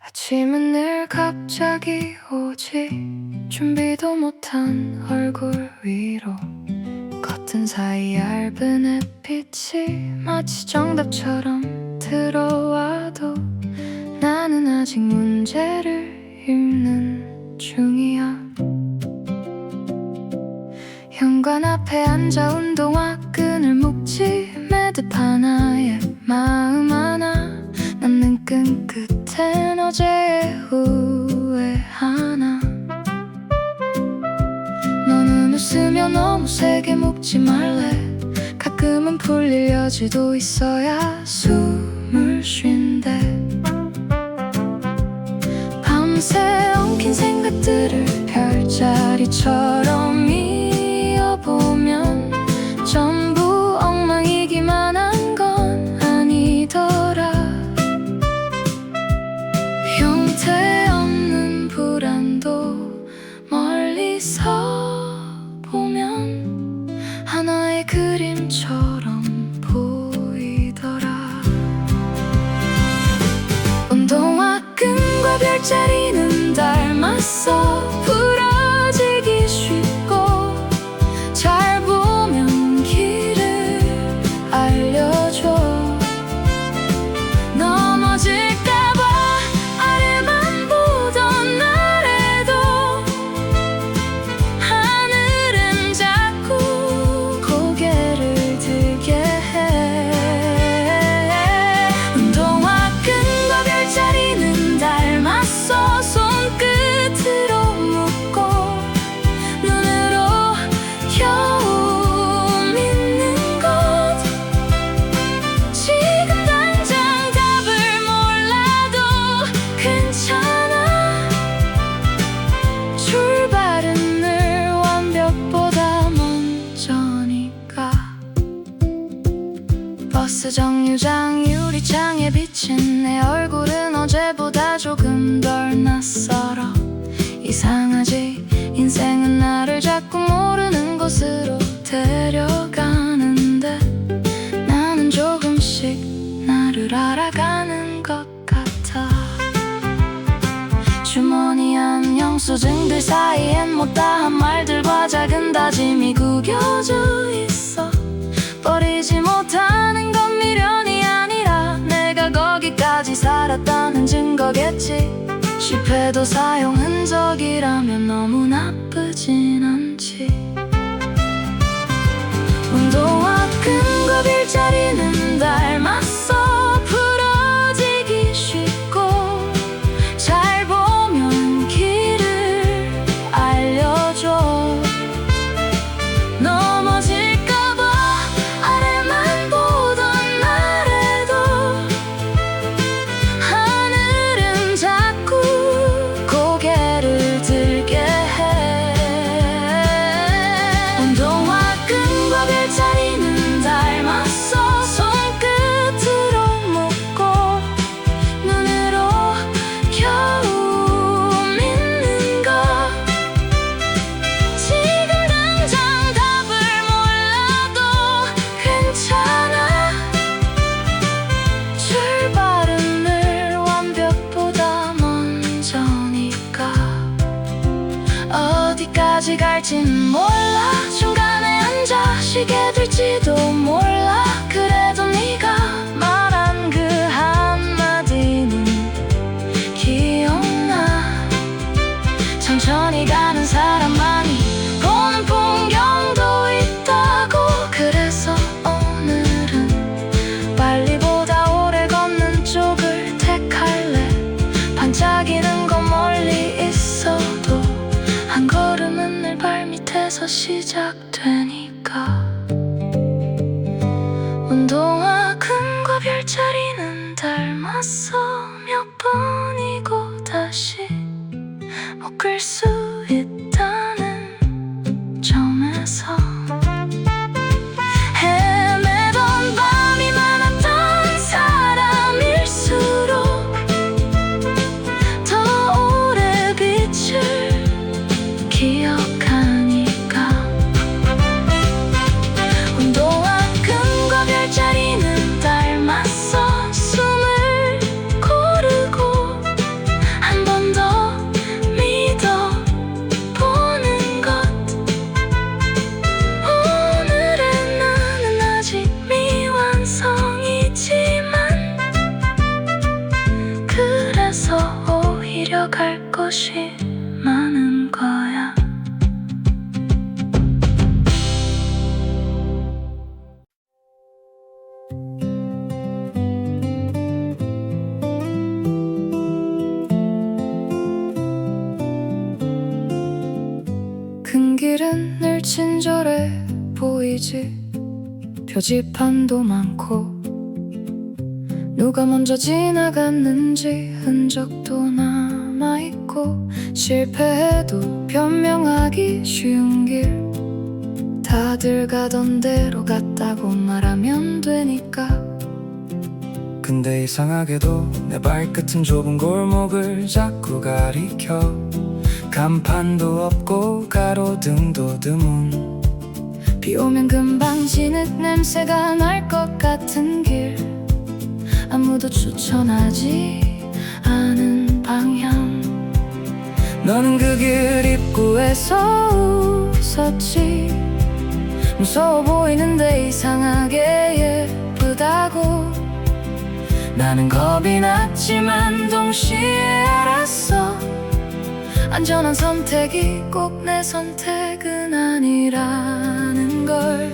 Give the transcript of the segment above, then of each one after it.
아침은 늘 갑자기 오지. 준비도 못한 얼굴 위로 커튼 사이 얇은 햇빛이 마치 정답처럼 들어와도 나는 아직 문제를 읽는 중이야. 현관 앞에 앉아 운동화 끈을 묶지. 매듭 하나에 마음 하나 남는 끈 끝엔 어제의 후회하나. 너는 웃으며 너무 세게 묶지 말래. 가끔은 풀릴 여지도 있어야 숨을 쉰대. 밤새 엉킨 생각들을 별자리처럼 이어보면 전부 엉망이기만 한 건 아니더라. 형태없는 불안도 멀리서 보면 하나의 그림처럼 보이더라. 운동화 끈과 별자리는 닮았어. 부러지기 쉽고 잘 보면 길을 알려줘. 넘어질까봐 아래만 보던 날에도 하늘은 자꾸 고개를 들게 해. 운동화 끈과 별자리는 닮았어. 손끝으로 묶고 눈으로 겨우 믿는 것. 지금 당장 답을 몰라도 괜찮아. 출발은 늘 완벽보다 먼저니까. 버스 정류장 유리창에 비친 내 얼굴은 어제보다 조금 덜 낯설어. 이상하지? 인생은 나를 자꾸 모르는 곳으로 데려가는데 나는 조금씩 나를 알아가는 것 같아. 주머니 안 영수증들 사이엔 못다한 말들과 작은 다짐이 구겨져 있어. 버리지 못하는 건 미련이 아니라 내가 거기까지 살았다는 증거겠지. 실패도 사용 흔적이라면 너무 나쁘진 않지. 운동화 끈과 별자리는 닮았어. 부러지기 쉽고 잘 보면 길을 알려줘. 넘어질까봐 아래만 보던 날에도 하늘은 자꾸 고개를 들게 해. 운동화 끈과 별자리는 닮았어. 손끝으로 묶고 눈으로 겨우 믿는 것. 지금 당장 답을 몰라도 괜찮아. 출발은 늘 완벽보다 먼저니까. 어디까지 갈진 몰라. 중간에 앉아 쉬게 될지도 몰라. 그래도 네가 말한 그 한마디는 기억나. 천천히 가는 사람만이 보는 풍경도 있다고. 그래서 오늘은 빨리보다 오래 걷는 쪽을 택할래. 반짝이는 건 멀리 있어도 한 걸음은 늘 발밑에서 시작되니까. 운동화 끈과 별자리는 닮았어. 몇 번이고 다시 묶을 수 있다는 점에서 헤매던 밤이 많았던 사람일수록 더 오래 빛을 기억하니까. 운동화 끈과 별자리는 닮았어. 숨을 고르고 달려갈 곳이 많은 거야. 큰 길은 늘 친절해 보이지. 표지판도 많고 누가 먼저 지나갔는지 흔적도 남아있고, 실패해도 변명하기 쉬운 길, 다들 가던 대로 갔다고 말하면 되니까. 근데 이상하게도 내 발끝은 좁은 골목을 자꾸 가리켜. 간판도 없고 가로등도 드문, 비 오면 금방 진흙 냄새가 날 것 같은 길, 아무도 추천하지 않은 방향. 너는 그 길 입구에서 웃었지. 무서워 보이는데 이상하게 예쁘다고. 나는 겁이 났지만 동시에 알았어. 안전한 선택이 꼭 내 선택은 아니라는 걸.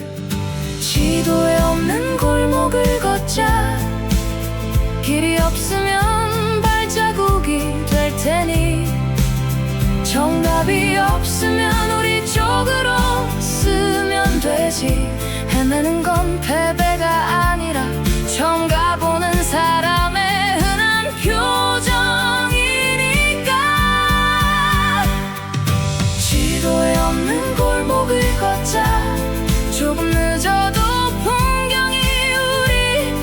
지도에 없는 골목을 걷자. 길이 없으면 발자국이 될 테니, 정답이 없으면 우리 쪽으로 쓰면 되지. 헤매는 건 패배가 아니라 처음 가보는 사람의 흔한 표정이니까. 지도에 없는 골목을 걷자. 조금 늦어도 풍경이 우리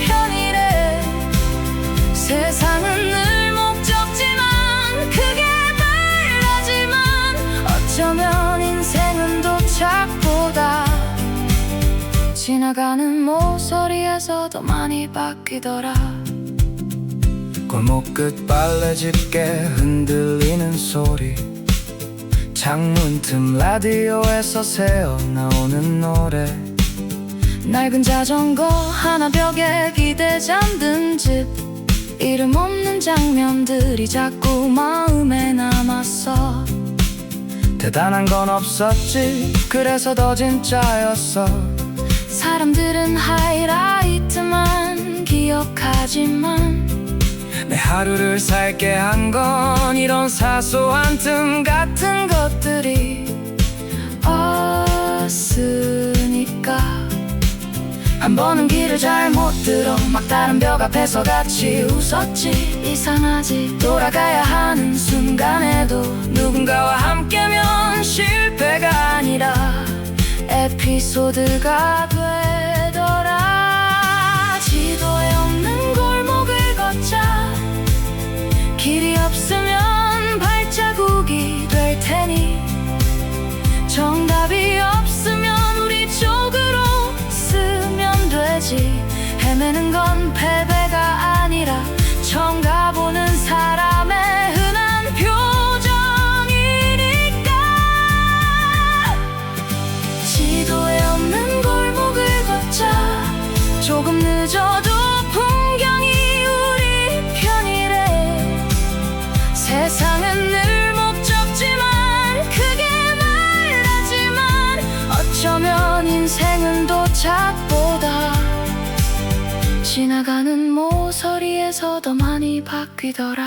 편이래. 세상은 늘 목적지만 크게 달라지만, 어쩌면 인생은 도착보다 지나가는 모서리에서 더 많이 바뀌더라. 골목 끝 빨래집게 흔들리는 소리, 창문 틈 라디오에서 새어나오는 노래, 낡은 자전거 하나 벽에 기대 잠든 집, 이름 없는 장면들이 자꾸 마음에 남았어. 대단한 건 없었지, 그래서 더 진짜였어. 사람들은 하이라이트만 기억하지만, 내 하루를 살게 한 건 이런 사소한 틈 같은 것들이 없으니까. 한 번은 길을 잘못 들어 막다른 벽 앞에서 같이 웃었지. 이상하지, 돌아가야 하는 순간에도 누군가와 함께면 실패가 아니라 에피소드가 되더라. 지도에 없는 골목을 걷자. 길이 없으면 발자국이 될 테니, 정답이 없으면 우리 쪽으로 쓰면 되지. 헤매는 건 패배가 아니라 처음 가보는 사람의 흔한 표정이니까. 지도에 없는 골목을 걷자. 조금 늦어도 풍경이 우리 편이래. 세상은 늘 목적지만 크게 말하지만, 어쩌면 인생은 도착보다 지나가는 모서리에서 더 많이 바뀌더라.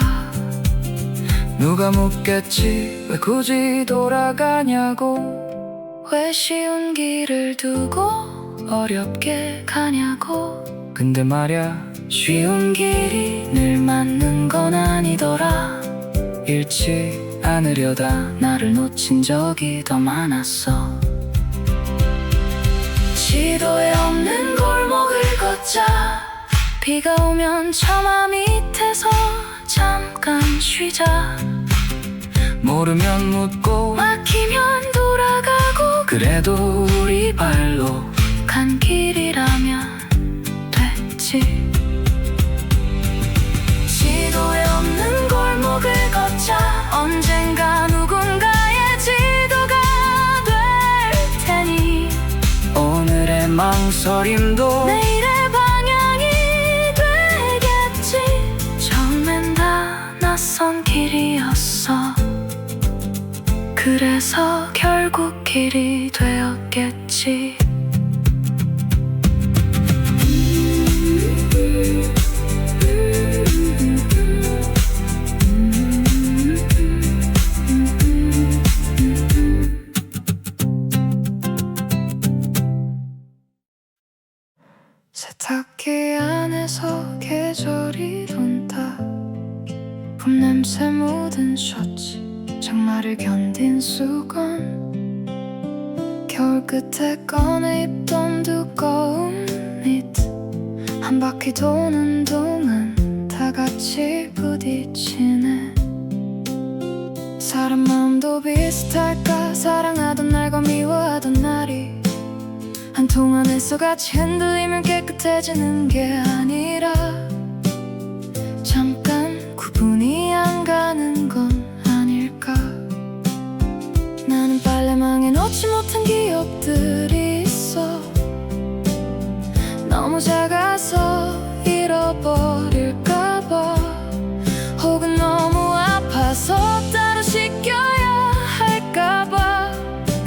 누가 묻겠지, 왜 굳이 돌아가냐고. 왜 쉬운 길을 두고 어렵게 가냐고. 근데 말야, 쉬운 길이 늘 맞는 건 아니더라. 잃지 않으려다 나를 놓친 적이 더 많았어. 지도에 없는 골목을 걷자. 비가 오면 처마 밑에서 잠깐 쉬자. 모르면 묻고 막히면 돌아가고, 그래도 우리 발로 간 길이라면 됐지. 지도에 없는 골목을 걷자. 언젠가 누군가의 지도가 될 테니, 오늘의 망설임도 내일의 방향이 되겠지. 처음엔 다 낯선 길이었어. 그래서 결국 길이 되었겠지. 세탁기 안에서 계절이 돈다. 봄냄새 묻은 셔츠, 장마를 견딘 수건, 겨울 끝에 꺼내 입던 두꺼운 니트, 한 바퀴 도는 동안 다 같이 부딪히네. 사람 마음도 비슷할까? 사랑하던 날과 미워하던 날이 한 통 안에서 같이 흔들리면 깨끗해지는 게 아니라 잠깐 구분이 안 가는 건 아닐까. 나는 빨래망에 넣지 못한 기억들이 있어. 너무 작아서 잃어버릴까봐, 혹은 너무 아파서 따로 씻겨야 할까봐.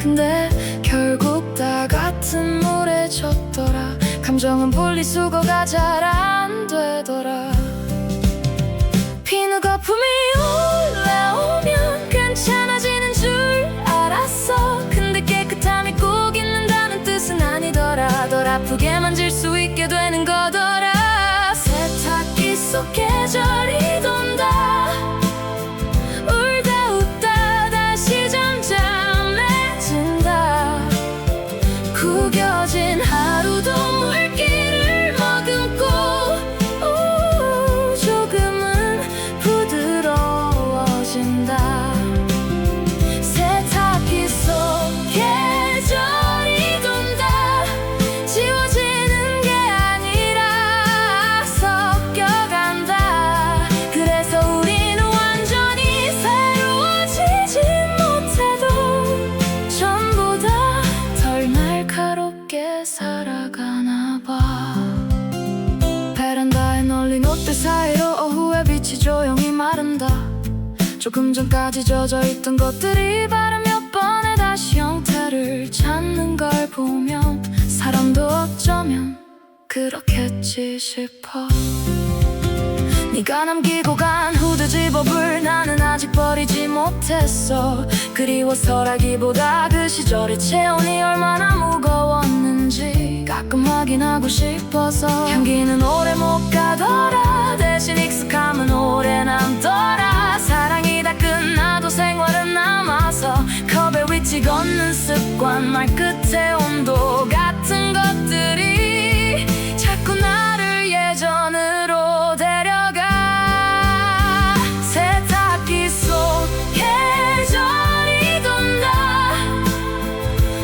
근데 결국 다 같은 물에 젖더라. 감정은 분리수거가 잘 안 되더라. 비누 거품이 올라오면 괜찮아지는 줄 알았어. 근데 깨끗함이 꼭 있는다는 뜻은 아니더라. 덜 아프게 만질 수 있게 되는 거더라. 세탁기 속 계절이 돈다. 울다 웃다 다시 잠잠해진다. 구겨진 하루도 물기를 머금고 조금은 부드러워진다. 세탁기 속 계절이 돈다. 지워지는 게 아니라 섞여간다. 그래서 우리는 완전히 새로워지지 못해도 전보다 덜 날카롭게 살아가나 봐. 베란다에 널린 옷들 사이로 오후의 빛이 조용히 마른다. 조금 전까지 젖어있던 것들이 바람 몇 번에 다시 형태를 찾는 걸 보면 사람도 어쩌면 그렇겠지 싶어. 네가 남기고 간 후드 집업을 나는 아직 버리지 못했어. 그리워서라기보다 그 시절의 체온이 얼마나 무거웠는지 가끔 확인하고 싶어서. 향기는 오래 못 가더라. 대신 익숙함은 오래 남더라. 사랑이 다 끝나도 생활은 남아서 컵에 위치 걷는 습관, 말끝의 온도 같은 것들이 자꾸 나를 예전으로 데려가. 세탁기 속 계절이 돈다.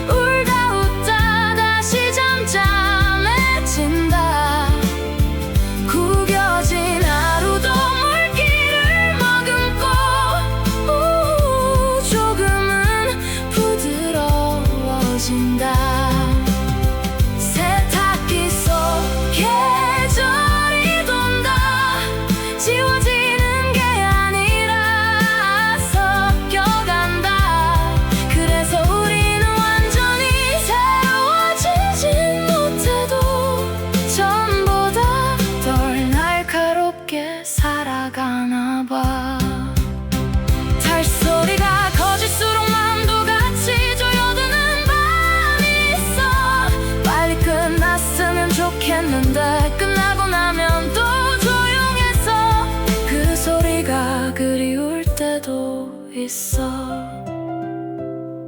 울다 웃다 다시 잠잠해진다. 구겨진 하루도 물기를 머금고 조금은 부드러워진다. 세탁기 속 계절이 돈다. 지워지는 게 아니라 섞여간다. 그래서 우리는 완전히 새로워지진 못해도 전보다 덜 날카롭게 살아가나 봐. 탈소리가 커질수록 마음도 같이 조여드는 밤이 있어. 빨리 끝났으면 좋겠는데 끝나고 나면 또 조용해서 그 소리가 그리울 때도 있어.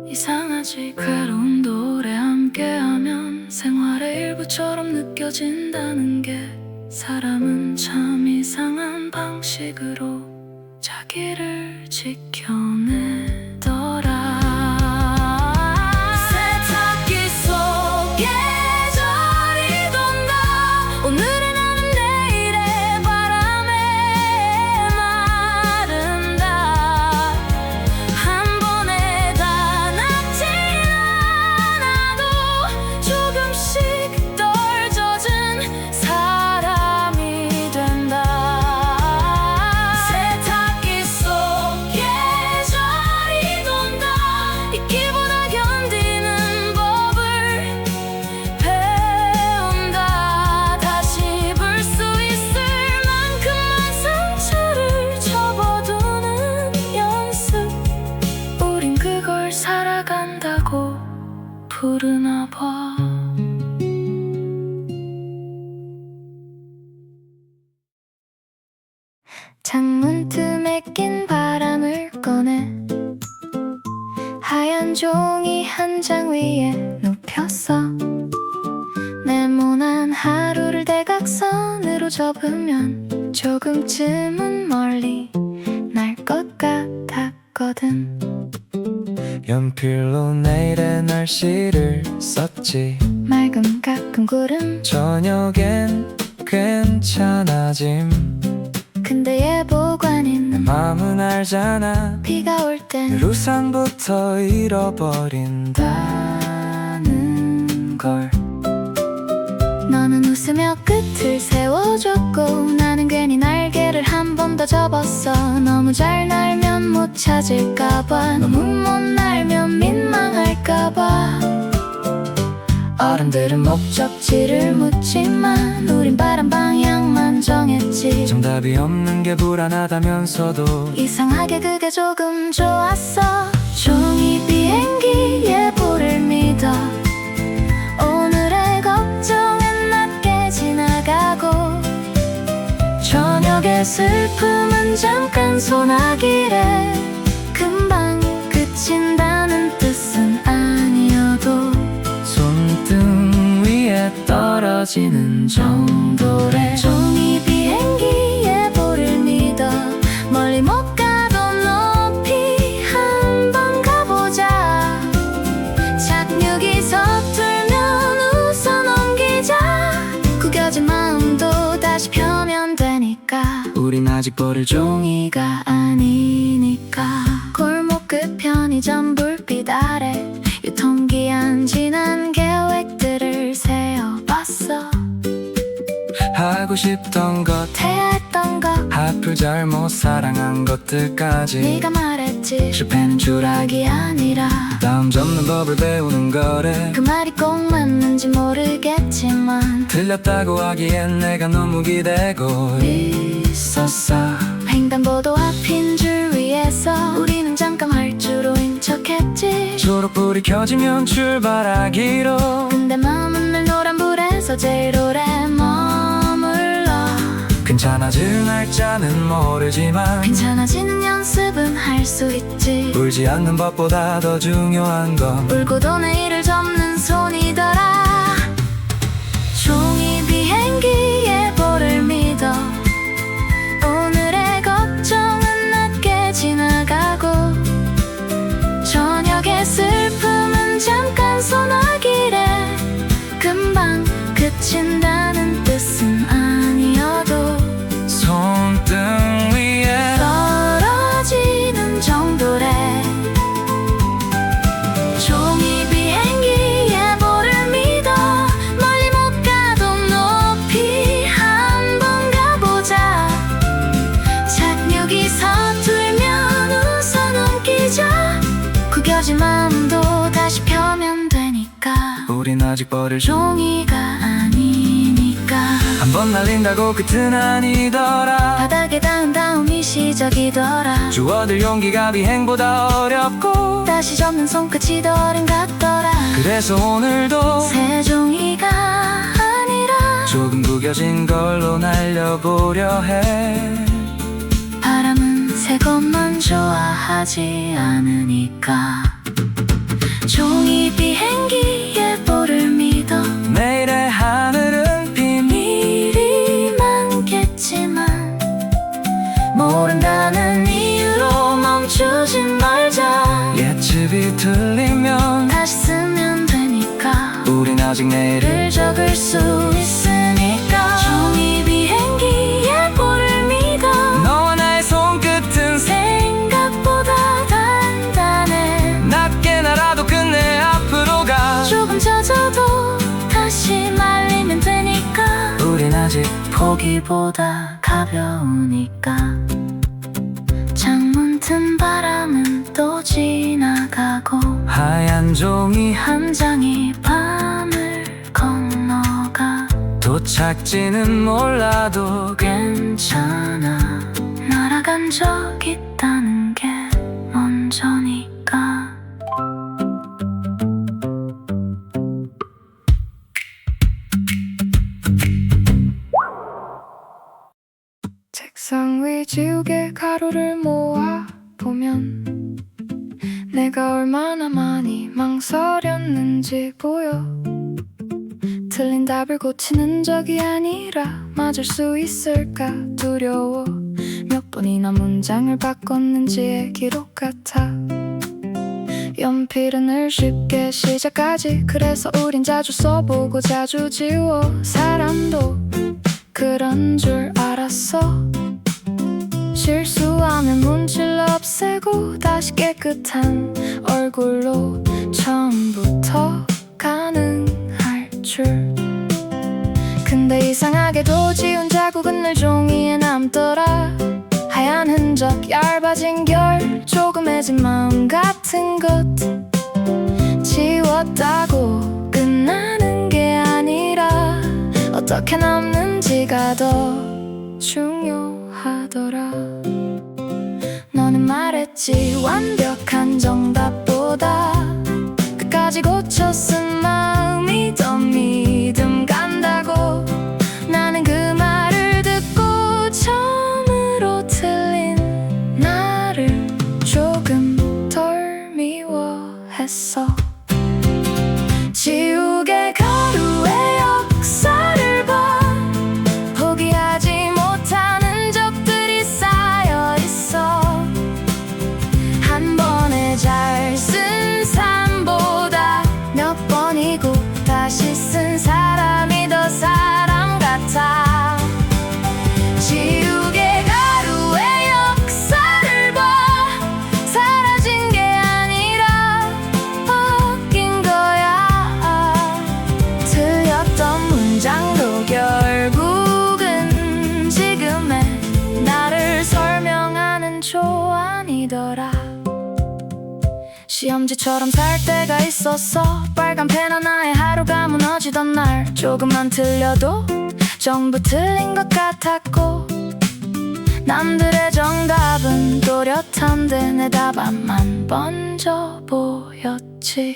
이상하지, 괴로움도 오래 함께하면 생활의 일부처럼 느껴진다는 게. 사람은 참 이상한 방식으로 자기를 지켜내더라. 세탁기 속 계절이 돈다. 오늘의 나는 내일의 바람에 마른다. 한 번에 다 낫진 않아도 조금씩 덜 젖은 사람이 된다. 세탁기 했거든. 연필로 내일의 날씨를 썼지. 맑음 가끔 구름, 저녁엔 괜찮아짐. 근데 예보관인 내 맘은 알잖아. 비가 올 땐 우산부터 잃어버린다는 걸. 너는 웃으며 끝을 세워줬고 나는 괜히 날개를 한 번 더 접었어. 너무 잘 날면 못 찾을까봐, 너무 못 날면 민망할까봐. 어른들은 목적지를 묻지만 우린 바람 방향만 정했지. 정답이 없는 게 불안하다면서도 이상하게 그게 조금 좋았어. 종이 비행기 예보를 믿어. 오늘의 걱정은 낮게 지나가고 저녁의 슬픔은 잠깐 소나기래. 금방 그친다는 뜻은 아니어도 손등 위에 떨어지는 정도래. 종이 비행기 예보를 믿어. 멀리 못 가도 높이 한번 가보자. 착륙이 서툴면 웃어 넘기자. 구겨진 마음도 다시 펴면 되니까. 우린 아직 버릴 종이가 아니니까. 골목 끝 편의점 불빛 아래 유통기한 지난 계획들을 세어봤어. 하고 싶던 것, 해야 했던 것, 하필 잘못 사랑한 것들까지. 네가 말했지 실패는 추락이 아니라 다음 접는 법을 배우는 거래. 그 말이 꼭 맞는지 모르겠지만 틀렸다고 하기엔 내가 너무 기대고 있었어. 횡단보도 앞인 줄 위해서 우리는 잠깐 활주로인 척했지. 초록불이 켜지면 출발하기로. 근데 마음은 늘 노란불에서 제일 오래 머물러. 괜찮아질 날짜는 모르지만 괜찮아지는 연습은 할 수 있지. 울지 않는 법보다 더 중요한 건 울고도 내일을 접는 손이더라. 종이 비행기 예보를 믿어. 오늘의 걱정은 낮게 지나가고 저녁의 슬픔은 잠깐 소나기래. 금방 그친다는 뜻은 아니어도 손등 위에 떨어지는 정도래. 종이 비행기 예보를 믿어. 멀리 못 가도 높이 한번 가보자. 착륙이 서툴면 웃어 넘기자. 구겨진 마음도 다시 펴면 되니까. 우린 아직 버릴 종이가 아니니까. 한번 날린다고 끝은 아니더라. 바닥에 닿은 다음이 시작이더라. 주워들 용기가 비행보다 어렵고 다시 접는 손끝이 더 어른 같더라. 그래서 오늘도 새 종이가 아니라 조금 구겨진 걸로 날려보려 해. 바람은 새 것만 좋아하지 않으니까. 종이 비행기 예보를 믿어. 내일의 하늘은 일이 많겠지만 모른다는 이유로 멈추지 말자. 예측이 틀리면 다시 쓰면 되니까. 우린 아직 내일을 를 적을 수 있으니까. 종이 비행기 예보를 믿어. 너와 나의 손끝은 생각보다 단단해. 낮게 날아도 끝내 앞으로 가. 조금 젖어도 다시 말리면 되니까. 우린 아직 포기보다 가벼우니까. 창문 튼 바람은 또 지나가고 하얀 종이 한 장이 밤을 건너가. 도착지는 몰라도 괜찮아. 날아간 적 있다는 게 먼저니까. 책상 위 지우개 가루를 모아 보면 내가 얼마나 많이 망설였는지 보여. 틀린 답을 고치는 적이 아니라 맞을 수 있을까 두려워. 몇 번 번이나 문장을 바꿨는지의 기록 같아. 연필은 늘 쉽게 시작하지. 그래서 우린 자주 써보고 자주 지워. 사람도 그런 줄 알았어. 실수하면 문질 없애고 다시 깨끗한 얼굴로 처음부터 가능할 줄. 근데 이상하게도 지운 자국은 늘 종이에 남더라. 하얀 흔적, 얇아진 결, 조금해진 마음 같은 것. 지웠다고 끝나는 게 아니라 어떻게 남는지가 더 중요하더라. 너는 말했지, 완벽한 정답보다 끝까지 고쳐 쓴 마음이 더 믿음 간다고. 나는 그 말을 듣고 처음으로 틀린 나를 조금 덜 미워했어. 지우개 가루의 역사를 봐. 포기하지 못하는 적들이 쌓여 있어. 한 번에 잘 쓴 삶보다 몇 번이고 다시 쓴 사람이 더 사람 같아. 지우개 가루의 역사를 봐. 사라진 게 아니라 바뀐 거야. 틀렸던 문장도 결국은 지금의 나를 설명하는 초안이더라. 시험지처럼 살 때가 있었어. 빨간 펜 하나에 하루가 무너지던 날. 조금만 틀려도 전부 틀린 것 같았고, 남들의 정답은 또렷한데 내 답안만 번져 보였지.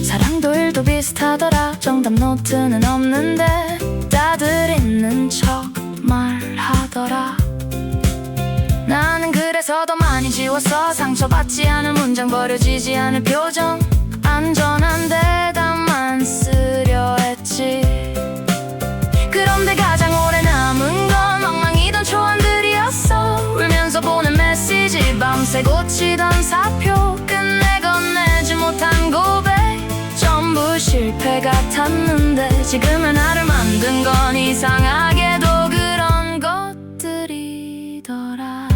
사랑도 일도 비슷하더라. 정답 노트는 없는데 다들 있는 척 말하더라. 나는 그래서 더 많이 지웠어. 상처받지 않은 문장, 버려지지 않을 표정, 안전한 대답만 쓰려 했지. 그런데 가장 오래 남은 건 엉망이던 초안들이었어. 울면서 보낸 메시지, 밤새 고치던 사표, 끝내 건네지 못한 고백, 전부 실패 같았는데 지금의 나를 만든 건 이상하게도 그런 것들이더라.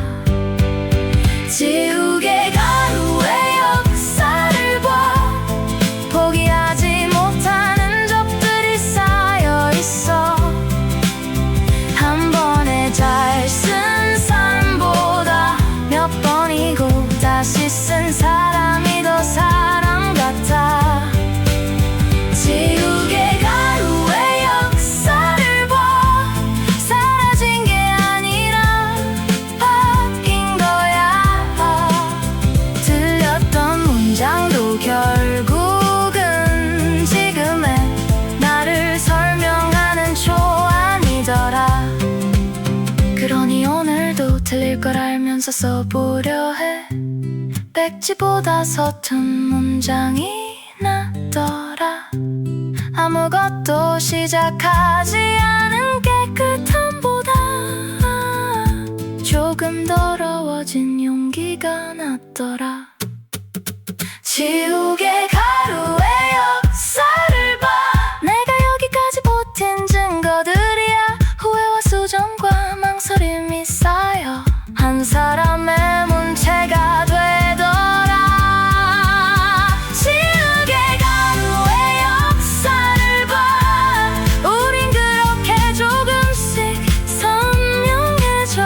지우개 가루의 역사를 봐. 포기하지 못하는 적들이 쌓여 있어. 한 번에 잘 쓴 삶보다 몇 번이고 다시 쓴 사람이 더 사람 같아. 지우개 가루의 역사를 봐. 사라진 게 아니라 바뀐 거야. 틀렸던 문장도 결국은 지금의 나를 설명하는 초안이더라. 그러니 오늘도 틀릴 걸 알면서 써보려 해. 백지보다 서툰 문장이 낫더라. 아무것도 시작하지 않은 깨끗함보다 조금 더러워진 용기가 낫더라. 지우개 가루의 역사를 봐. 내가 여기까지 버틴 증거들이야. 후회와 수정과 망설임이 쌓여 한 사람의 문체가 되더라. 지우개 가루의 역사를 봐. 우린 그렇게 조금씩 선명해져.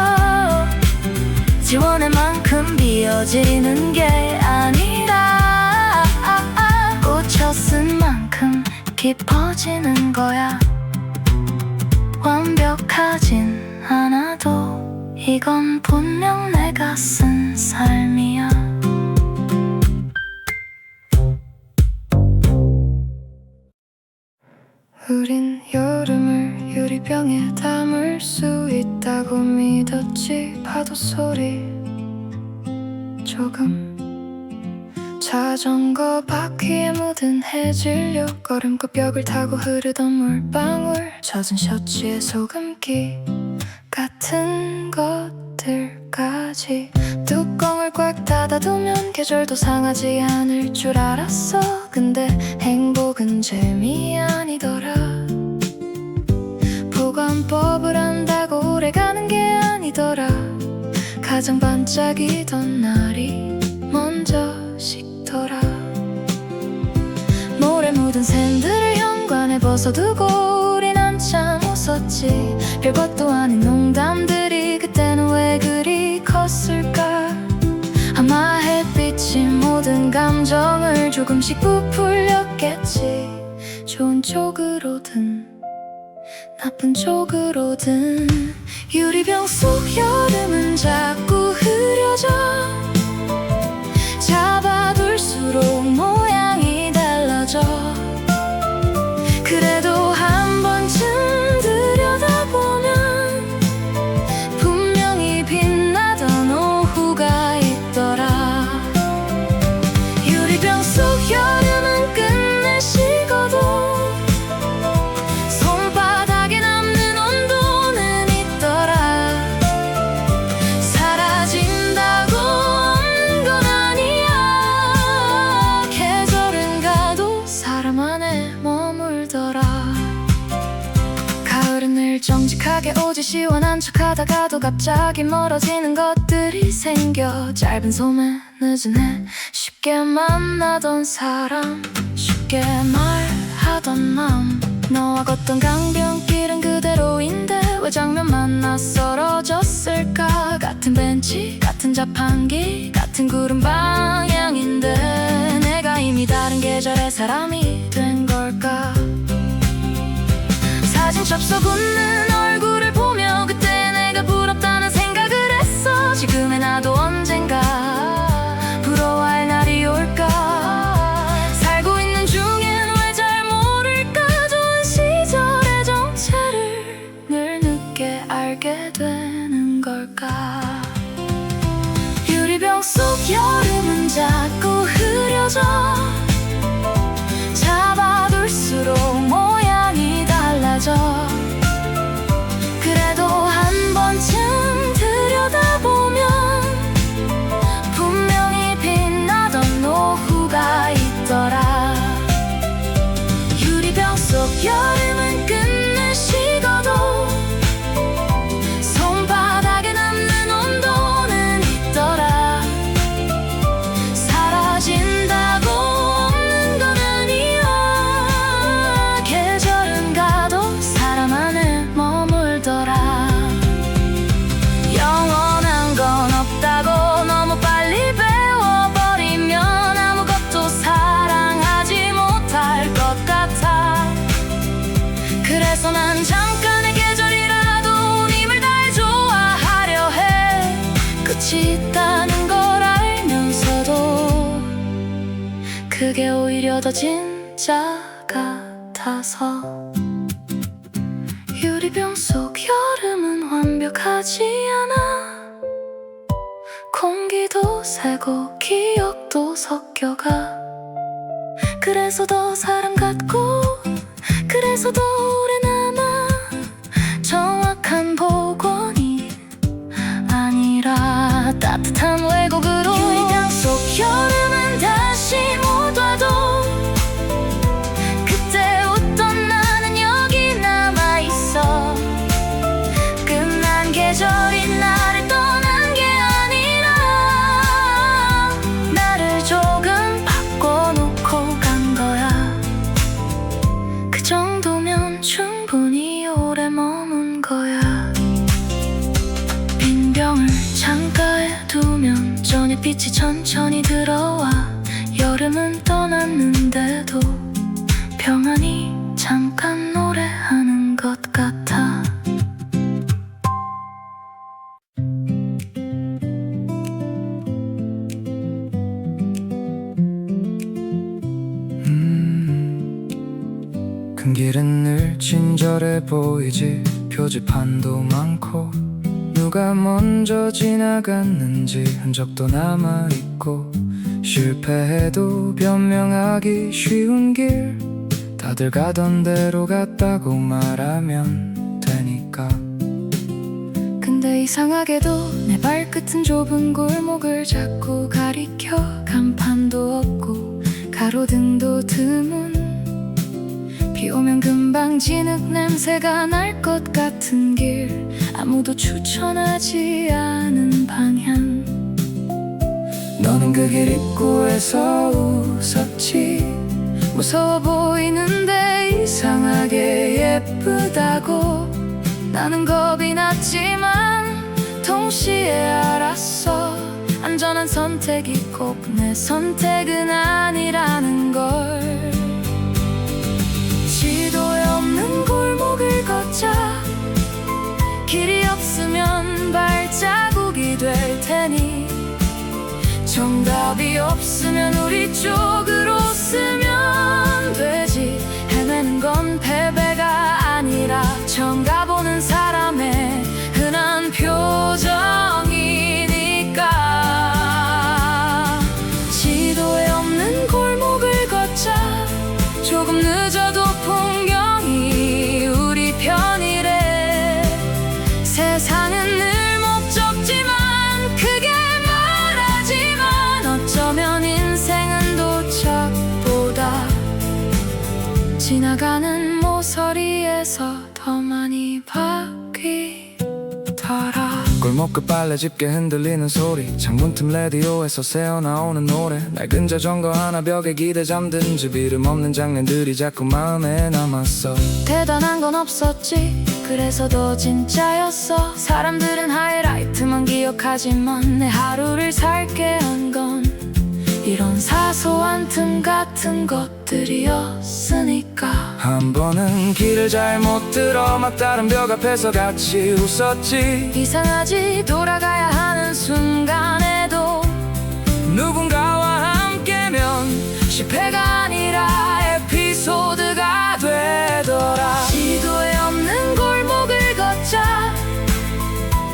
지워낸 만큼 비어지는 게 아니라 고쳐 쓴 만큼 깊어지는 거야. 완벽하진 않아도 이건 분명 내가 쓴 삶이야. 우린 여름을 유리병에 담을 수 있다고 믿었지. 파도 소리 조금, 자전거 바퀴에 묻은 해질녘, 걸음꽃 벽을 타고 흐르던 물방울, 젖은 셔츠에 소금기 같은 것들. 것들까지 뚜껑을 꽉 닫아두면 계절도 상하지 않을 줄 알았어. 근데 행복은 재미 아니더라. 보관법을 안다고 오래가는 게 아니더라. 가장 반짝이던 날이 먼저 식더라. 모래 묻은 샌들을 현관에 벗어두고 우린 한참 웃었지. 별것도 아닌 농담들이 그때는 왜 그리 컸을까. 아마 햇빛이 모든 감정을 조금씩 부풀렸겠지. 좋은 쪽으로든 나쁜 쪽으로든. 유리병 속 여름은 자꾸 흐려져. 잡아둘수록 모양이 달라져. 그래도 한 번쯤 들여다보면 분명히 빛나던 오후가 있더라. 유리병 속 여름은 끝내 식어도 손바닥에 남는 온도는 있더라. 사라진다고 없는 건 아니야. 계절은 가도 사람 안에 머물더라. 가을은 늘 정직하게 오지. 시원한 척하다가도 갑자기 멀어지는 것들이 생겨. 짧은 소매 늦은 해 쉽게 만나던 사람, 쉽게 말하던 맘. 너와 걷던 강변길은 그대로인데 왜 장면만 낯설어졌을까. 같은 벤치 같은 자판기 같은 구름 방향인데 내가 이미 다른 계절의 사람이 된 걸까. 사진 접속 웃는 얼굴을 보며 그때 내가 부럽다는 생각을 했어. 지금의 나도 언젠가 부러워할 날이 올까. 살고 있는 중엔 왜 잘 모를까. 좋은 시절의 정체를 늘 늦게 알게 되는 걸까. 유리병 속 여름은 자꾸 흐려져. 잡아둘수록 모양이 달라져. 그래도 한 번쯤 들여다보면 분명히 빛나던 오후가 있더라. 유리병 속 여름은 끝내 식어도 손바닥에 남는 온도는 있더라. 사라진다고 없는 건 아니야. 계절은 가도 사람 안에 머물더라. 영원한 건 없다고 너무 빨리 배워버리면 아무것도 사랑하지 못할 것 같아. 그래서 난 잠깐의 계절이라도 힘을 다해 좋아하려 해. 끝이 있다는 걸 알면서도 그게 오히려 더 진짜 같아서. 유리병 속 여름은 완벽하지 않아. 공기도 새고 기억도 섞여가. 그래서 더 사람 같고 그래서 더 오래 남아. 정확한 복원이 아니라 따뜻한 왜곡으로. 유리병 속 여름은 다시 못 와도 그때 웃던 나는 여기 남아있어. 끝난 계절이 나를 떠난 게 아니라 나를 조금 바꿔놓고 간 거야. 그 정도면 충분히 오래 머문 거야. 빈 병을 창가에 두면 저녁빛이 천천히 들어와. 여름은 떠났는데도 평안히 잠깐 노래하는 것 같아. 큰 길은 늘 친절해 보이지. 표지판도 많고 누가 먼저 지나갔는지 흔적도 남아있고. 실패해도 변명하기 쉬운 길. 다들 가던 대로 갔다고 말하면 되니까. 근데 근데 이상하게도 내 발끝은 좁은 골목을 자꾸 가리켜 간판도 없고 가로등도 드문 비 오면 금방 진흙 냄새가 날 것 같은 길 아무도 추천하지 않은 방향 너는 그 길 입구에서 웃었지 무서워 보이는데 이상하게 예쁘다고 나는 겁이 났지만 동시에 알았어 안전한 선택이 꼭 내 선택은 아니라는 걸 지도에 없는 골목을 걷자 길이 없으면 발자국이 될 테니 정답이 없으면 우리 쪽으로 쓰면 되지 헤매는 건 패배가 아니라 처음 가보는 사람의 흔한 표정이니까 지도에 없는 골목을 걷자 조금 늦어도 풍경이 우리 편이래 세상은 늘 목적지만 크게 말하지만 어쩌면 인생은 도착보다 지나가는 모서리에서 더 많이 바뀌더라 골목 끝 빨래집게 흔들리는 소리 창문 틈 라디오에서 새어나오는 노래 낡은 자전거 하나 벽에 기대 잠든 집 이름 없는 장면들이 자꾸 마음에 남았어 대단한 건 없었지 그래서 더 진짜였어 사람들은 하이라이트만 기억하지만 내 하루를 살게 한 건 이런 사소한 틈 같은 것들이었으니까 한 번은 길을 잘못 들어 막다른 벽 앞에서 같이 웃었지 이상하지 돌아가야 하는 순간에도 누군가와 함께면 실패가 아니라 에피소드가 되더라 지도에 없는 골목을 걷자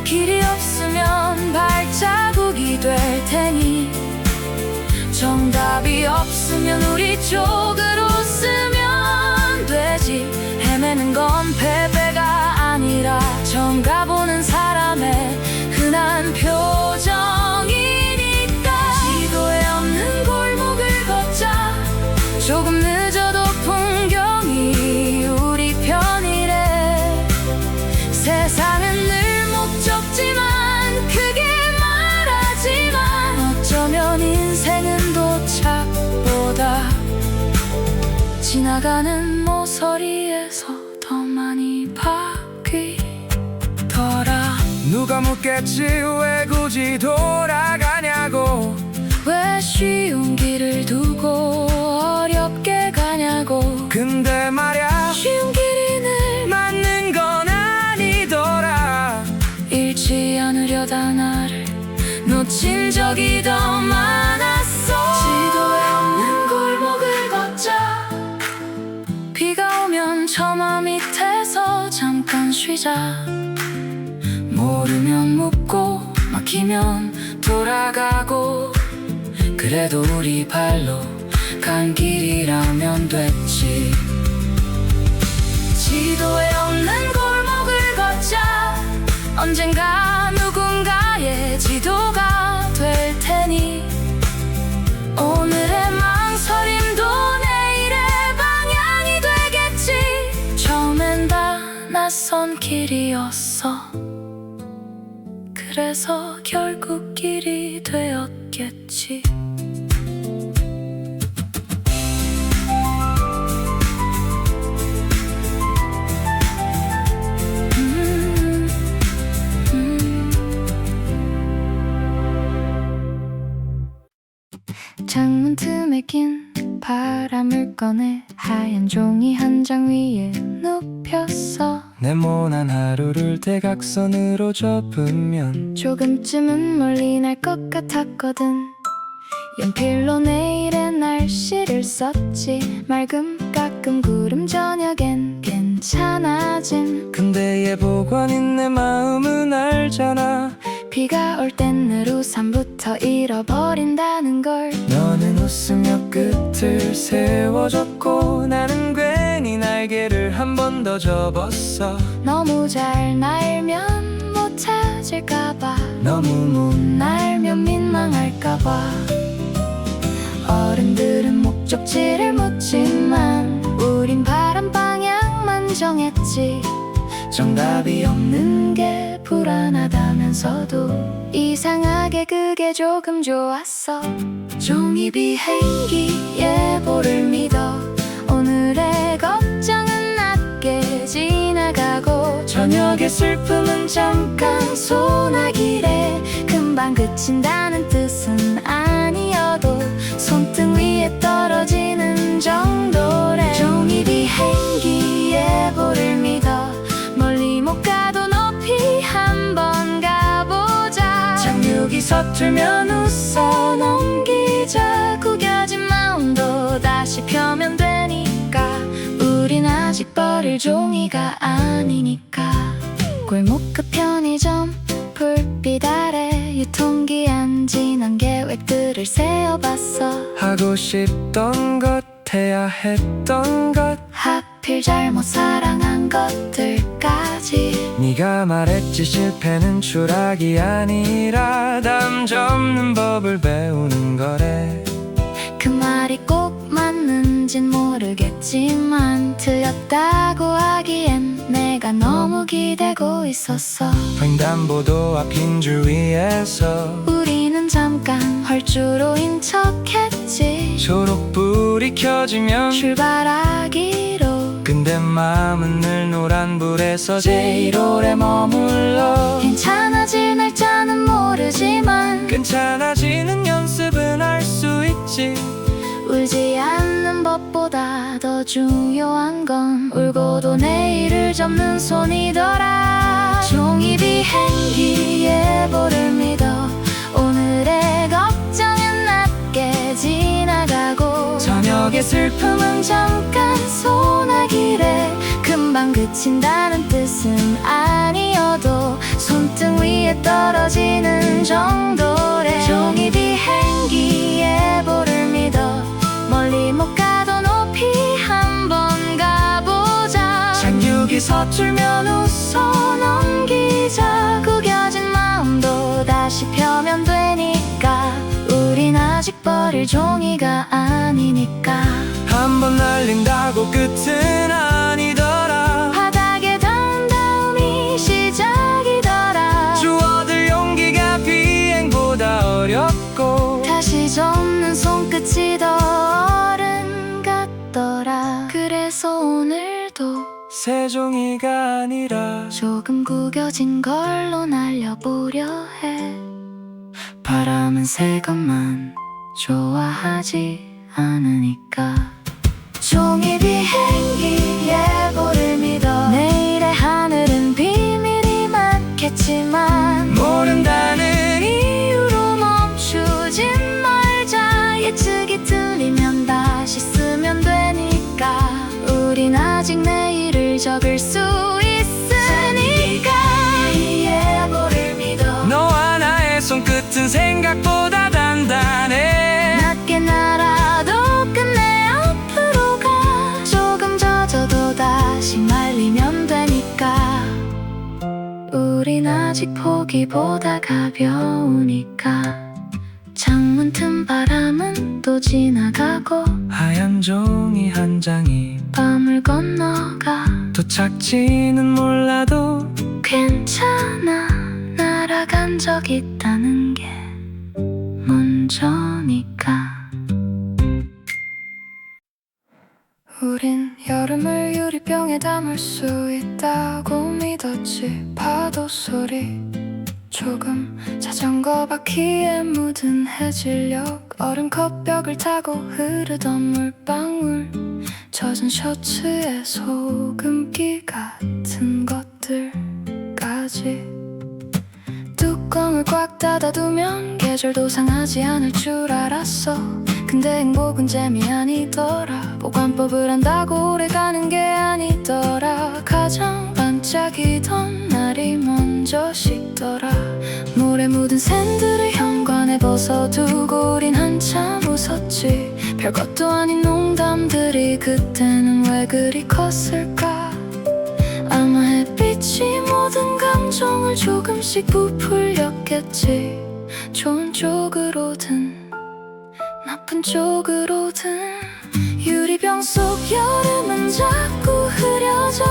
길이 없으면 발자국이 될 테니 정답이 없으면 우리 쪽으로 쓰면 되지 헤매는 건 패배가 아니라 처음 가보는 사람의 흔한 표정이니까 지도에 없는 골목을 걷자 조금 늦어도 풍경이 우리 편이래 세상은 늘 목적지만 크게 말하지만 어쩌면 인생은 도착보다 지나가는 모서리에서 더 많이 바뀌더라 누가 묻겠지 왜 굳이 돌아가냐고 왜 쉬운 길을 두고 어렵게 가냐고 근데 말야 쉬운 길이 늘 맞는 건 아니더라 잃지 않으려다 나를 놓친 적이 더 많았어 지도에 없는 골목을 걷자 비가 오면 처마 밑에서 잠깐 쉬자 모르면 묻고 막히면 돌아가고 그래도 우리 발로 간 길이라면 됐지 지도에 없는 골목을 걷자 언젠가 누군가의 지도가 될 테니 오늘의 망설임도 내일의 방향이 되겠지 처음엔 다 낯선 길이었어 그래서 결국 길이 되었겠지 창문 틈에 낀 바람을 꺼내 하얀 종이 한 장 위에 눕혔어 네모난 하루를 대각선으로 접으면 조금쯤은 멀리 날 것 같았거든 연필로 내일의 날씨를 썼지 맑음 가끔 구름 저녁엔 괜찮아짐 근데 예보관인 내 마음은 알잖아 비가 올 땐 늘 우산부터 잃어버린다는 걸 너는 웃으며 끝을 세워줬고 나는 괜히 날개를 한 번 더 접었어 너무 잘 날면 못 찾을까봐 너무 못 날면 민망할까봐 어른들은 목적지를 묻지만 우린 바람 방향만 정했지 정답이 없는 게 불안하다면서도 이상하게 그게 조금 좋았어 종이 비행기 예보를 믿어 오늘의 걱정은 낮게 지나가고 저녁의 슬픔은 잠깐 소나기래 금방 그친다는 뜻은 아니어도 손등 위에 떨어지는 정도래 종이 비행기 예보를 믿어 멀리 못 가도 높이 한번 가보자 착륙이 서툴면 웃어 넘기자 구겨진 마음도 다시 펴면 되니까 우린 아직 버릴 종이가 아니니까 골목 끝 편의점 불빛 아래 유통기한 지난 계획들을 세어봤어 하고 싶던 것 해야 했던 것 하필 잘못 사랑한 것들까지 네가 말했지 실패는 추락이 아니라 담 접는 법을 배우는 거래 그 말이 꼭 맞는진 모르겠지만 틀렸다고 하기엔 내가 너무 기대고 있었어 횡단보도 앞 흰 줄 위에서 우리는 잠깐 헐주로인 척했지 초록불이 켜지면 출발하기로 근데 마음은 늘 노란불에서 제일 오래 머물러 괜찮아질 날짜는 모르지만 괜찮아지는 연습은 할 수 있지 울지 않는 법보다 더 중요한 건 울고도 내일을 접는 손이더라 종이 비행기 예보를 믿어 오늘의 걱정은 낮게 지나가고 저녁의 슬픔은 잠깐 소나기래 금방 그친다는 뜻은 아니어도 손등 위에 떨어지는 정도래 종이 비행기 예보를 믿어 멀리 못 가도 높이 한번 가보자 착륙이 서툴면 웃어 넘기자 구겨진 마음도 다시 펴면 되니까 우린 아직 버릴 종이가 아니니까 한번 날린다고 끝은 아니더라 바닥에 닿은 다음이 시작이더라 주워들 용기가 비행보다 어렵고 다시 접는 손끝이 더 어른 같더라 그래서 오늘도 새 종이가 아니라 조금 구겨진 걸로 날려보려 해 바람은 새 것만 좋아하지 않으니까 종이 비행기 예보를 믿어 내일의 하늘은 비밀이 많겠지만 모른다는 이유로 멈추진 말자 예측이 틀리면 다시 쓰면 되니까 우린 아직 내일을 적을 수 있으니까 이 예보를 믿어 너와 나의 손끝은 생각보다 단단해 낮게 날아도 끝내 앞으로 가 조금 젖어도 다시 말리면 되니까 우린 아직 포기보다 가벼우니까 창문 틈 바람은 또 지나가고 하얀 종이 한 장이 밤을 건너가 도착지는 몰라도 괜찮아 날아간 적 있다는 게 먼저니까 우린 여름을 유리병에 담을 수 있다고 믿었지 파도 소리 조금 자전거 바퀴에 묻은 해질녘 얼음컵 벽을 타고 흐르던 물방울 젖은 셔츠에 소금기 같은 것들까지 뚜껑을 꽉 닫아두면 계절도 상하지 않을 줄 알았어 근데 행복은 재미 아니더라 보관법을 한다고 오래가는 게 아니더라 가장 반짝이던 날이 먼저 식더라 물에 묻은 샌들을 현관에 벗어두고 우린 한참 웃었지 별것도 아닌 농담들이 그때는 왜 그리 컸을까 아마 햇빛이 없이 모든 감정을 조금씩 부풀렸겠지. 좋은 쪽으로든 나쁜 쪽으로든. 유리병 속 여름은 자꾸 흐려져.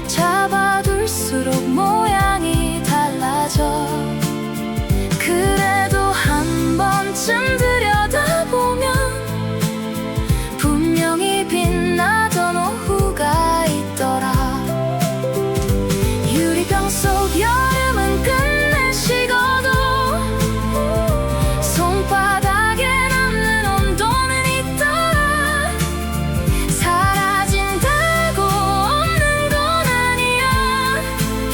잡아둘수록 모양이 달라져. 그래도 한 번쯤 들여다보면 분명히 빛나던 오후가 있더라. 유리병 속 여름은 끝내 식어도 손바닥에 남는 온도는 있더라. 사라진다고 없는 건 아니야.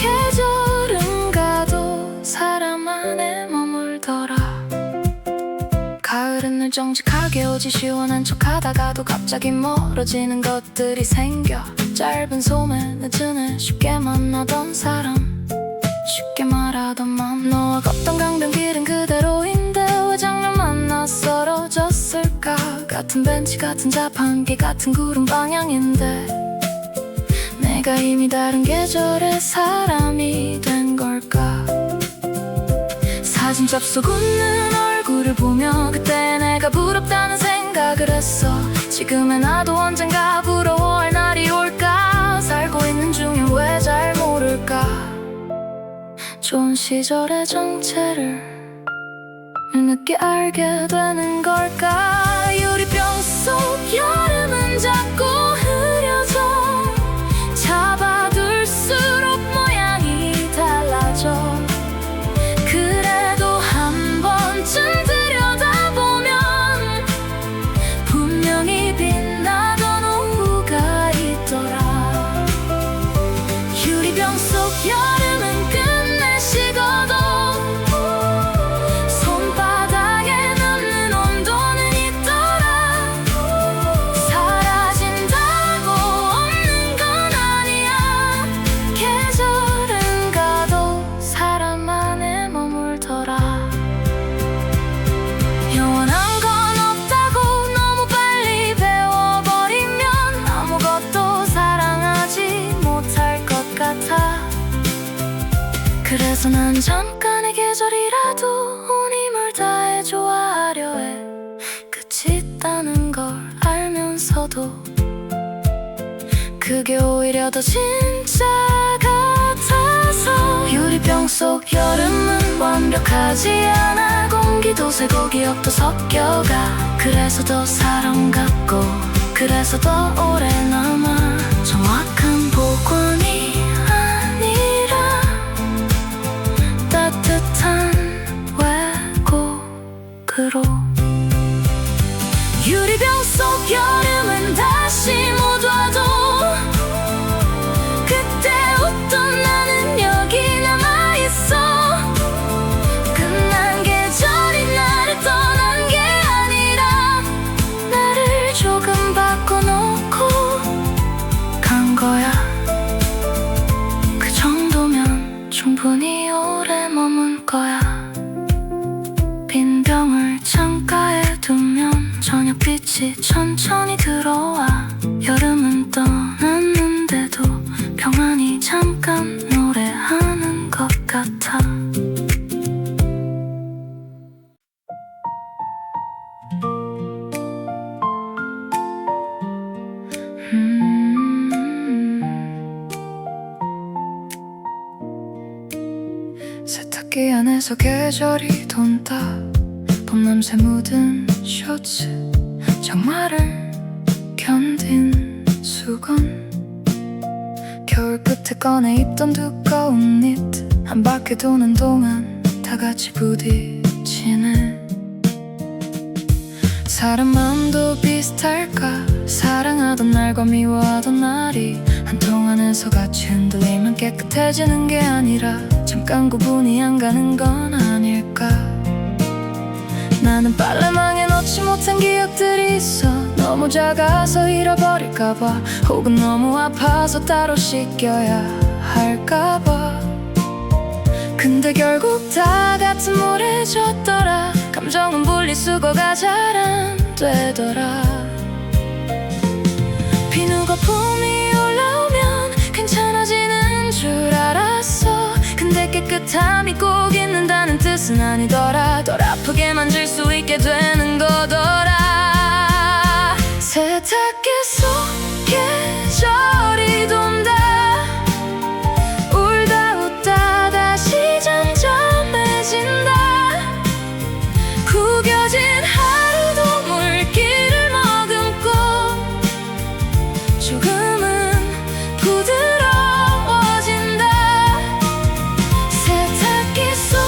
계절은 가도 사람 안에 머물더라. 가을은 늘 정직하게 오지. 시원한 척 하다가도 갑자기 멀어지는 것들이 생겨. 짧은 소매 늦은 애 쉽게 만나던 사람, 쉽게 말하던 맘. 너와 걷던 강변길은 그대로인데 왜 장면만 낯설어졌을까. 같은 벤치 같은 자판기 같은 구름 방향인데 내가 이미 다른 계절의 사람이 된 걸까. 사진 접속 웃는 얼굴을 보며 그때 내가 부럽다는 생각을 했어. 지금의 나도 언젠가 부러워할 날이 올까. 살고 있는 중에 왜 잘 모를까. 좋은 시절의 정체를 늦게 알게 되는 걸까. 유리병 속 여름은 자꾸 흐려져. 잡아둘수록 모양이 달라져. 그래도 한 번쯤 들여다보면 분명히 빛나던 오후가 있더라. 유리병 속 여름은 끝내 식어도 손바닥에 남는 온도는 있더라. 사라진다고 없는 건 아니야. 계절은 가도 사람 안에 머물더라. 영원한 건 없다고 너무 빨리 배워버리면 아무것도 사랑하지 못할 것 같아. 그래서 난 잠깐의 계절이라도 온 힘을 다해 좋아하려 해. 끝이 있다는 걸 알면서도 그게 오히려 더 진짜 같아서. 유리병 속 여름은 완벽하지 않아. 공기도 새고 기억도 섞여가. 그래서 더 사랑 같고 그래서 더 오래 남아. 정확한 복원이 아니라 따뜻한 왜곡으로. 유리병 속 여름은 다시 못 와도 그때 웃던 나는 여기 남아있어. 끝난 계절이 나를 떠난 게 아니라 나를 조금 바꿔놓고 간 거야. 그 정도면 충분히 오래 머문 거야. 빈 병을 창가에 두면 저녁빛이 천천히 들어와. 여름은 떠났는데도 평안히 잠깐 노래하는 것 같아. 세탁기 안에서 계절이 돈다. 봄냄새 묻은 셔츠, 장마를 견딘 수건, 겨울 끝에 꺼내 입던 두꺼운 니트, 한 바퀴 도는 동안 다 같이 부딪히네. 사람 마음도 비슷할까. 사랑하던 날과 미워하던 날이 한동안에서 같이 흔들리면 깨끗해지는 게 아니라 잠깐 구분이 안 가는 건 아닐까. 나는 빨래망에 넣지 못한 기억들이 있어. 너무 작아서 잃어버릴까봐, 혹은 너무 아파서 따로 씻겨야 할까봐. 근데 결국 다 같은 물에 젖더라. 감정은 분리수거가 잘 안 되더라. 비누거품이 올라오면 괜찮아지는 따뜻함이 꼭 있는다는 뜻은 아니더라. 덜 아프게 만질 수 있게 되는 거더라. 세탁기 속 계절이 돈다. 울다 웃다 다시 잠잠해진다. 구겨진 하루도 물기를 머금고 조금은 부드러워진다. 세탁기 속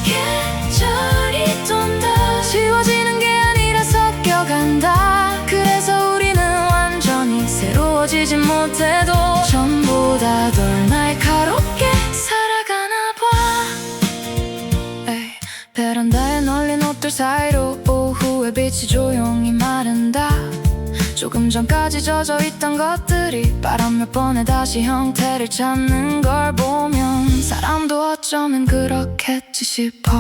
계절이 돈다. 지워지는 게 아니라 섞여간다. 그래서 우리는 완전히 새로워지진 못해도 전보다 덜 날카롭게 살아가나 봐. 에이, 베란다에 널린 옷들 사이로 오후의 빛이 조용히 마른다. 조금 전까지 젖어있던 것들이 바람 몇 번에 다시 형태를 찾는 걸 보면 사람도 어쩌면 그렇겠지 싶어.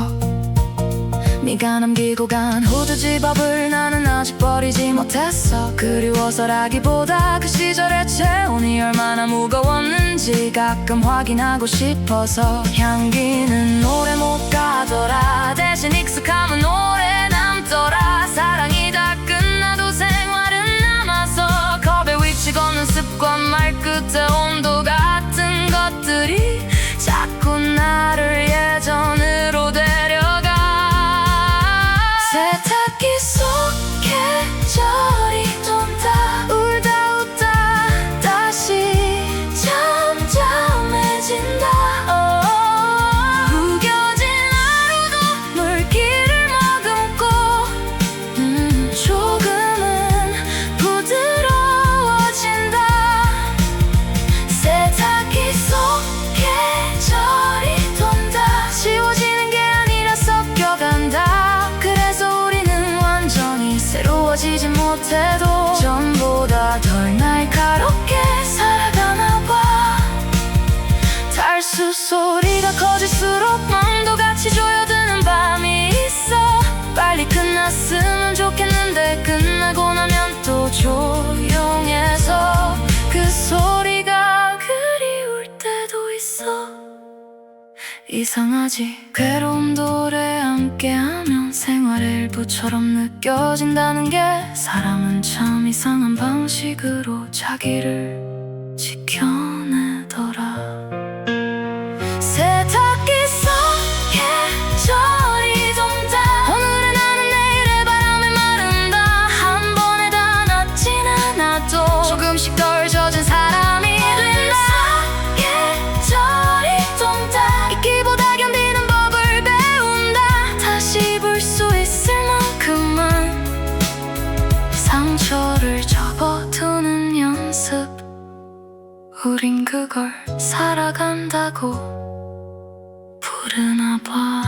네가 남기고 간 후드 집업을 나는 아직 버리지 못했어. 그리워서라기보다 그 시절의 체온이 얼마나 무거웠는지 가끔 확인하고 싶어서. 향기는 오래 못 가더라. 대신 익숙함은 오래 남더라. 사랑이 다 끝나도 생활은 남아서 컵에 위치 걷는 습관, 말끝의 온도 같은 것들이 자꾸 나를 예전으로 데려가. 세탁기 속 계절이 돈다. 울다 웃다 다시 잠잠해진다. 구겨진 하루도 물기를 머금고 조금은 부드러워진다. 세탁기 속 계절이 돈다. 지워지는 게 아니라 섞여간다. 새로워지지 못해도 전보다 덜 날카롭게 살아가나 봐. 달수 소리가 커질수록 맘도 같이 조여드는 밤이 있어. 빨리 끝났으면 좋겠는데 끝나고 나면 또 조용해서 그 소리가 그리울 때도 있어. 이상하지, 괴로움도 오래 함께하면 생활의 일부처럼 느껴진다는 게 사람은 참 이상한 방식으로 자기를 지켜내더라. 세탁기 속 계절이 돈다. 오늘의 나는 내일의 바람에 마른다. 한 번에 다 낫진 않아도 조금씩 덜 젖은 사람이 된다. 계절이 돈다. 잊기보다 견디는 법을 배운다. 다시 볼 수 있을 만큼만 상처를 접어두는 연습. 우린 그걸 살아간다고 부르나 봐.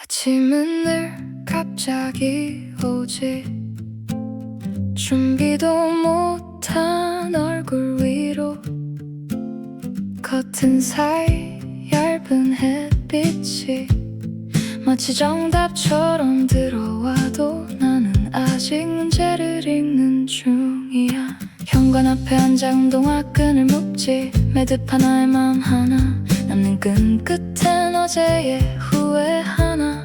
아침은 늘 갑자기 오지. 준비도 못한 얼굴 위로 커튼 사이 얇은 햇빛이 마치 정답처럼 들어와도 나는 아직 문제를 읽는 중이야. 현관 앞에 앉아 운동화 끈을 묶지. 매듭 하나에 맘 하나. 남는 끈 끝엔 어제의 후회 하나.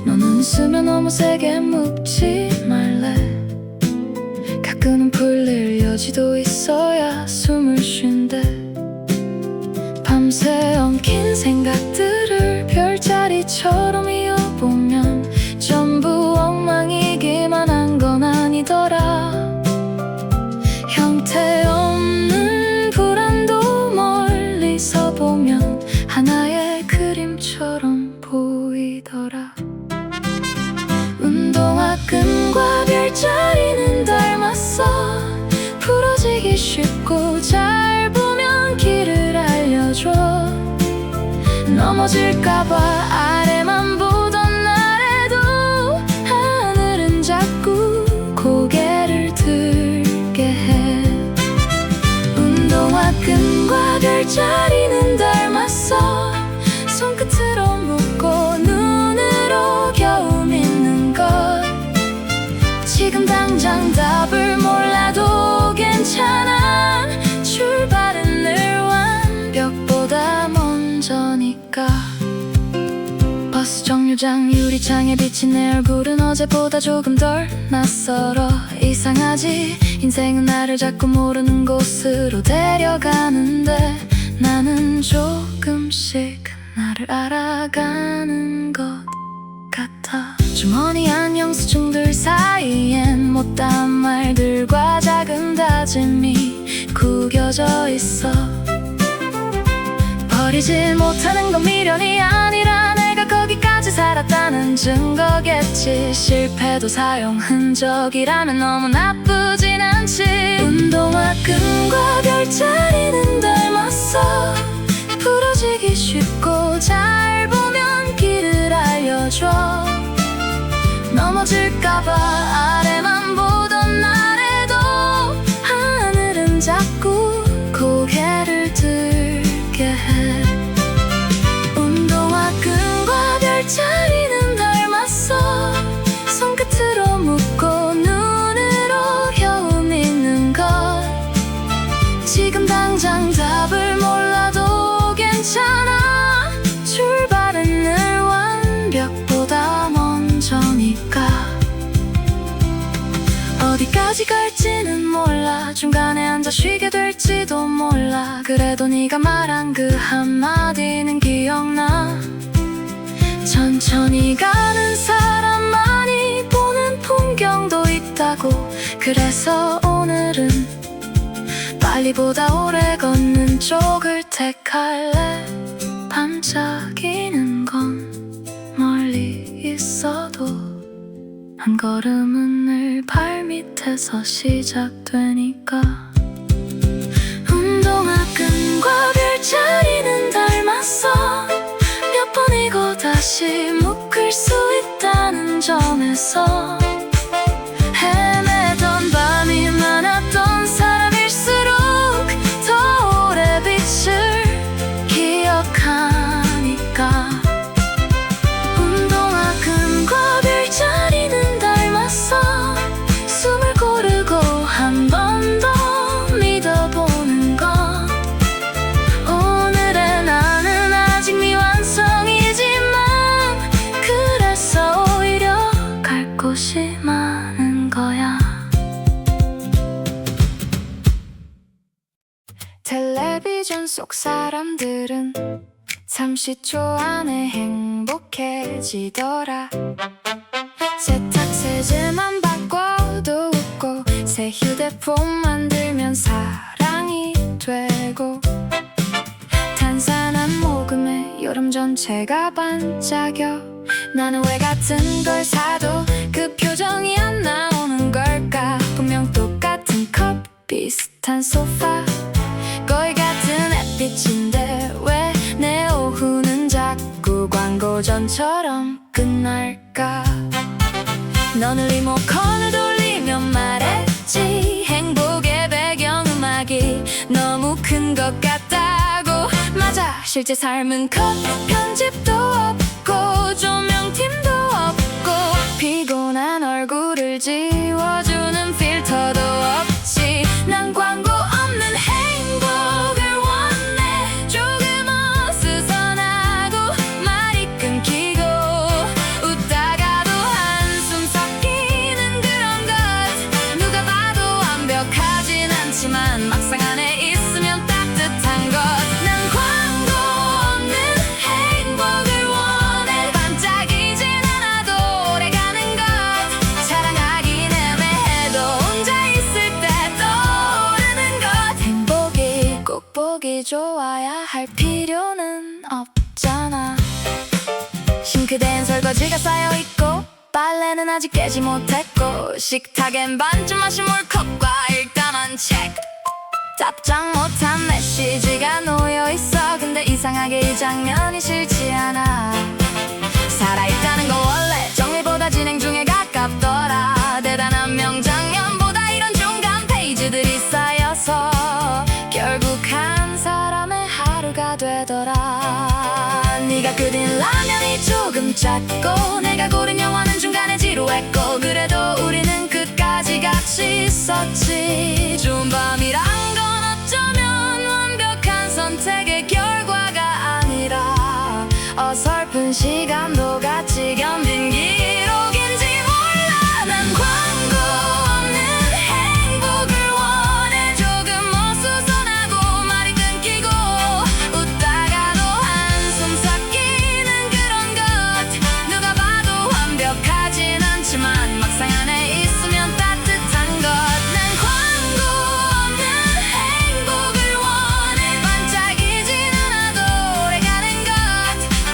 너는 쓰면 너무 세게 묶지 말래. 가끔은 풀릴 여지도 있어야 숨을 쉰대. 밤새 엉킨 생각들을 별자리처럼 이어보면 전부 엉망이기만 한 건 아니더라. 형태없는 불안도 멀리서 보면 하나의 그림처럼 보이더라. 운동화 끈과 별자리는 닮았어. 부러지기 쉽고 잘 보면 길을 알려줘. 넘어질까봐 아래만 보던 날에도 하늘은 자꾸 고개를 들게 해. 운동화 끈과 별자리는 닮았어. 손끝으로 묶고 눈으로 겨우 믿는 것. 지금 당장 답을 몰라도 괜찮아. 괜찮아. 출발은 늘 완벽보다 먼저니까. 버스 정류장 유리창에 비친 내 얼굴은 어제보다 조금 덜 낯설어. 이상하지? 인생은 나를 자꾸 모르는 곳으로 데려가는데 나는 조금씩 나를 알아가는 것 같아. 주머니 안 영수증들 사이엔 못다한 말들과 작은 다짐이 구겨져 있어. 버리지 못하는 건 미련이 아니라 내가 거기까지 살았다는 증거겠지. 실패도 사용 흔적이라면 너무 나쁘진 않지. 운동화 끈과 별자리는 닮았어. 부러지기 쉽고 잘 보면 길을 알려줘. 넘어질까봐 아래만 보던 날에도 하늘은 자꾸 고개를 들게 해. 운동화 끈과 별자리는 닮았어. 손끝으로 묶고 눈으로 겨우 믿는 것. 지금 당장 답을 몰라도 괜찮아. 출발은 늘 완벽보다 먼저니까. 어디까지 갈지는 몰라. 중간에 앉아 쉬게 될지도 몰라. 그래도 네가 말한 그 한마디는 기억나. 천천히 가는 사람만이 보는 풍경도 있다고. 그래서 오늘은 빨리보다 오래 걷는 쪽을 택할래. 반짝이는 건 멀리 있어도 한 걸음은 늘 발밑에서 시작되니까. 운동화 끈과 별자리는 닮았어. 몇 번이고 다시 묶을 수 있다는 점에서 헤매던 밤이 많았던 사람일수록 더 오래 빛을 기억하니까. 운동화 끈과 별자리는 닮았어. 숨을 고르고 한 번 더 믿어보는 것. 오늘의 나는 아직 미완성이지만 그래서 오히려 갈 곳이 많은 거야. 텔레비전 속 사람들은 30초 안에 행복해지더라. 세탁세제만 바꿔도 웃고 새 휴대폰 만들면 사랑이 되고 탄산한 모금에 여름 전체가 반짝여. 나는 왜 같은 걸 사도 그 표정이 안 나오는 걸까. 분명 똑같은 컵 비슷한 소파 거의 같은 햇빛인데 왜 내 오후는 자꾸 광고전처럼 끝날까. 너는 리모컨을 돌리면 말했지. 행복의 배경음악이 너무 큰 것 같다고. 맞아, 실제 삶은 컷 편집도 없고 조명팀도 없고 피곤한 얼굴을 지워주는 필터도 없지. 난 광고 없는 행복을 원해. 조금 어수선하고 말이 끊기고 웃다가도 한숨 섞이는 그런 것. 누가 봐도 완벽하진 않지만 막상 안에 있으면 따뜻한 것. 난 광고 없는 행복을 원해. 반짝이진 않아도 오래가는 것. 사랑하긴 애매해도 혼자 있을 때 떠오르는 것. 행복이 꼭 보기 좋아야 할 필요는 없잖아. 싱크대엔 설거지가 쌓여있고 빨래는 아직 깨지 못했고 식탁엔 반쯤 마신 물컵과 일단은 체크. 답장 못한 메시지가 놓여있어. 근데 이상하게 이 장면이 싫지 않아. 살아있다는 건 원래 정리보다 진행 중에 가깝더라. 대단한 명장면보다 이런 중간 페이지들이 쌓여서 결국 한 사람의 하루가 되더라. 네가 끓인 라면이 조금 짰고 내가 고른 영화는 중간에 지루했고 그래도 우리는 끝까지 같이 있었지. 좋은 밤이란 건 어쩌면 완벽한 선택의 결과가 아니라 어설픈 시간도 같이 견딘 기록인지 몰라. 난 광고 없는 행복을 원해. 조금 어수선하고 말이 끊기고 웃다가도 한숨 삭히는 그런 것. 누가 봐도 완벽하진 않지만 막상 안에 있으면 따뜻한 것. 난 광고 없는 행복을 원해. 반짝이진 않아도 오래가는 것.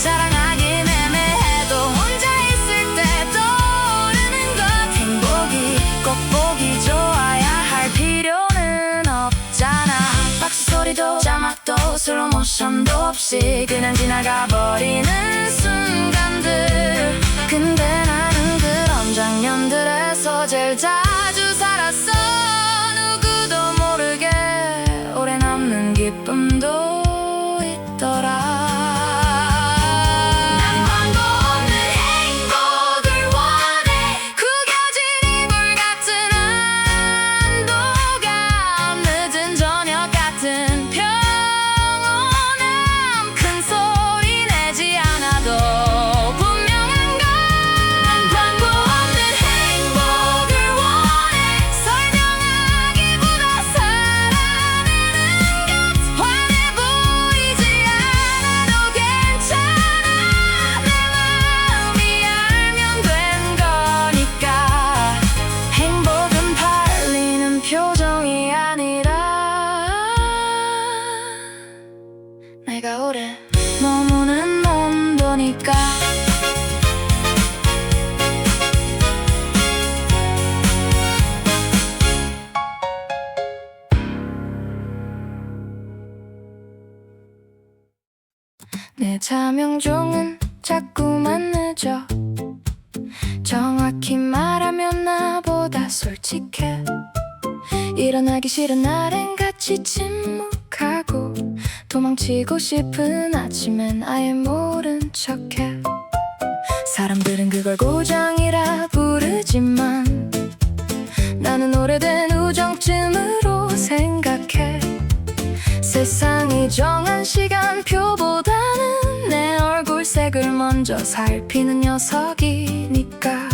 자랑하긴 애매해도 혼자 있을 때 떠오르는 것. 행복이 꼭 보기 좋아야 할 필요는 없잖아. 박수 소리도 자막도 슬로모션도 없이 그냥 지나가 버리는 순간들. 근데 나는 그런 장면들에서 제일 자주 살았어. 누구도 모르게 오래 남는 기쁨도 있더라. 난 광고 없는 행복을 원해. 구겨진 이불 같은 안도감, 늦은 저녁 같은 평온함. 큰 소리 내지 않아도 분명한 건 난 광고 없는 행복을 원해. 설명하기보다 살아내는 것. 환해 보이지 않아도 괜찮아. 내 마음이 알면 된 거니까. 행복은 팔리는 표정이 아니라 내가 오래 머무는 온도니까. 내 자명종은 자꾸만 늦어. 정확히 말하면 나보다 솔직해. 일어나기 싫은 날엔 같이 침묵하고 도망치고 싶은 아침엔 아예 모른 척해. 사람들은 그걸 고장이라 부르지만 나는 오래된 우정쯤으로 생각해. 세상이 정한 시간표보다는 내 얼굴색을 먼저 살피는 녀석이니까.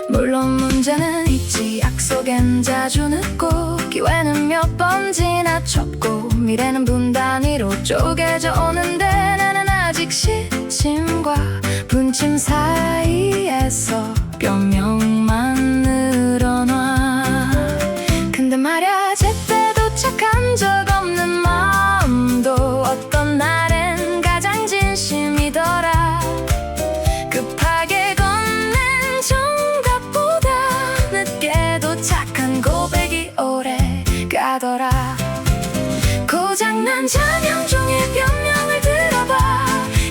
물론 문제는 있지. 약속엔 자주 늦고 기회는 몇 번 지나쳤고 미래는 분 단위로 쪼개져 오는데 나는 아직 시침과 분침 사이에서 변명만 늘어놔. 근데 말야 제때 도착한 적 없는 마음도 어떤 날엔 가장 진심이더라. 급하게 건넨 정답보다 늦게 도착한 고백이 오래 가더라. 고장난 자명종의 변명을 들어봐.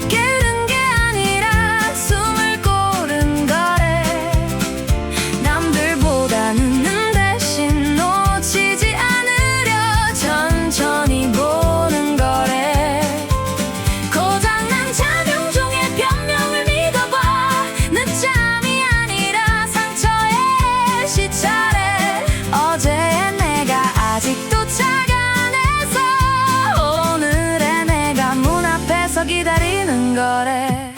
게으른 게 아니라 숨을 고른 거래. 남들보다 늦는 대신 놓치지 않으려 천천히 보는 거래. 고장난 자명종의 변명을 믿어봐. 늦잠이 아니라 상처의 시차래. 어제의 내가 아직도 착안해서 오늘의 내가 문 앞에서 기다리는 거래.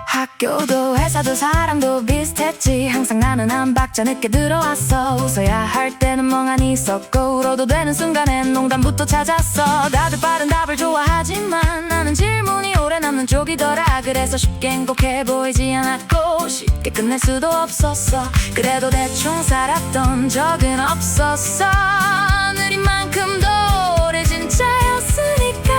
학교도 회사도 사람도 비슷했지. 항상 나는 한 박자 늦게 들어왔어. 웃어야 할 때는 멍하니 있었고 울어도 되는 순간엔 농담부터 찾았어. 다들 빠른 답을 좋아하지만 나는 질문이 오래 남는 쪽이더라. 그래서 쉽게 행복해 보이지 않았고 쉽게 끝낼 수도 없었어. 그래도 대충 살았던 적은 없었어. 느린 만큼도 오래 진짜였으니까.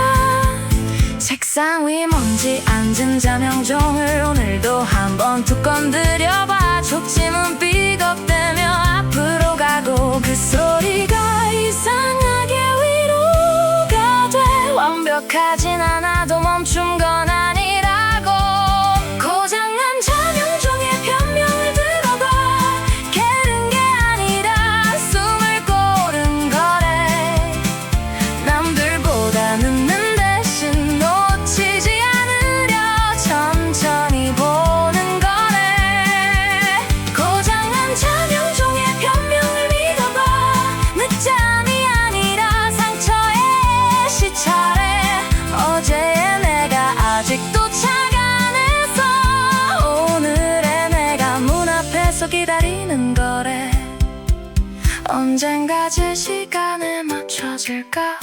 책상 위 먼지 앉은 자명종을 오늘도 한번 툭 건드려봐. 초침은 삐걱대며 앞으로 가고 그 소리가 이상하게 위로가 돼. 완벽하진 않아도 멈춘 건 아니라고. 고장난 자명종의 변명을 들어봐. 게으른 게 아니라 숨을 고른 거래. 남들보다 늦는 대신 놓치지 않으려 언젠가 제 시간에 맞춰질까?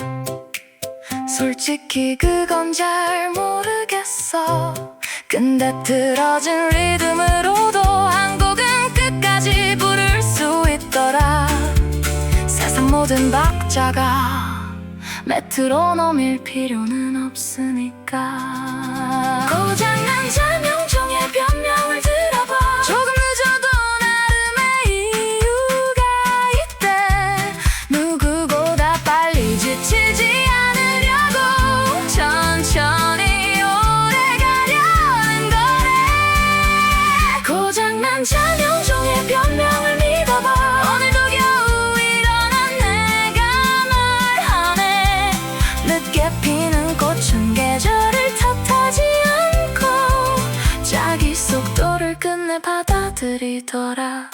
솔직히 그건 잘 모르겠어. 근데 틀어진 리듬으로도 한 곡은 끝까지 부를 수 있더라. 세상 모든 박자가 메트로놈일 필요는 없으니까. 고장난 자명종의 변명을 들어봐. 조금 늦어도 나름의 이유가 있대. 누구보다 빨리 지치지 않으려고 천천히 오래 가려는 거래. 고장난 자명종의 변명을 믿어봐. 오늘도 겨우 일어난 내가 말하네. 늦게 피는 꽃은 계절을 탓하지 않고 자기 속도를 끝내 받아들이더라.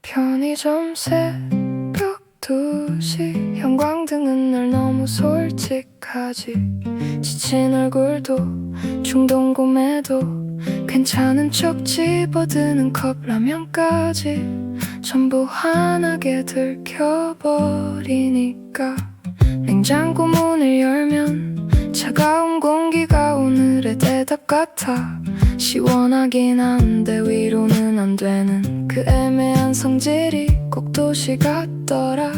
편의점 새벽 2시 형광등은 날 너무 솔직하지. 지친 얼굴도 충동 구매도 괜찮은 척 집어드는 컵라면까지 전부 환하게 들켜버리니까. 냉장고 문을 열면 차가운 공기가 오늘의 대답 같아. 시원하긴 한데 위로는 안 되는 그 애매한 성질이 꼭 도시 같더라.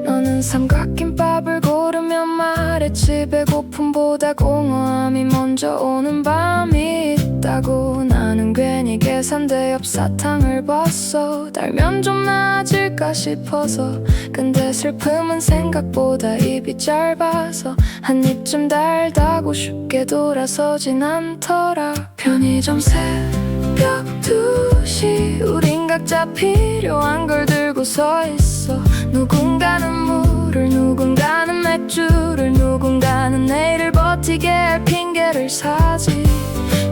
너는 삼각김밥을 고르면 말했지. 배고픔보다 공허함이 먼저 오는 밤이 있다고. 나는 괜히 계산대 옆 사탕을 봤어. 달면 좀 나아질까 싶어서. 근데 슬픔은 생각보다 입이 짧아서 한 입쯤 달다고 쉽게 돌아서진 않더라. 편의점 새벽 2시 우린 각자 필요한 걸 들고 서 있어. 누군가는 물을, 누군가는 맥주를, 누군가는 내일을 버티게 할 핑계를 사지.